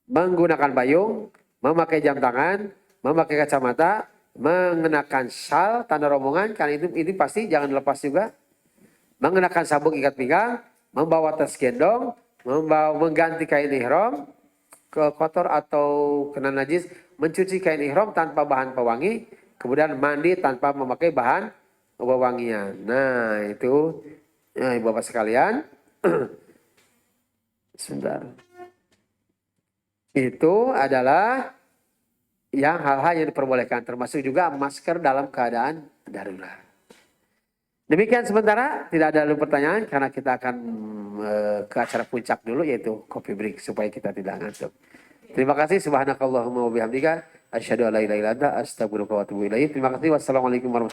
Menggunakan payung, memakai jam tangan, memakai kacamata, mengenakan syal tanda rombongan, karena itu pasti jangan lepas juga. Mengenakan sabuk ikat pinggang, membawa tas gendong, mengganti kain ihram ke kotor atau kena najis, mencuci kain ihram tanpa bahan pewangi, kemudian mandi tanpa memakai bahan pewangian. Nah, itu Ibu Bapak sekalian. Sebentar. Itu adalah yang hal-hal yang diperbolehkan, termasuk juga masker dalam keadaan darurat. Demikian sementara, tidak ada lagi pertanyaan karena kita akan ke acara puncak dulu, yaitu coffee break supaya kita tidak ngantuk. Terima kasih. Subhanakallahumma wa bihamdika asyhadu an la ilaha illa anta astaghfiruka wa atubu ilaik. Terima kasih. Wassalamualaikum warahmatullahi wabarakatuh.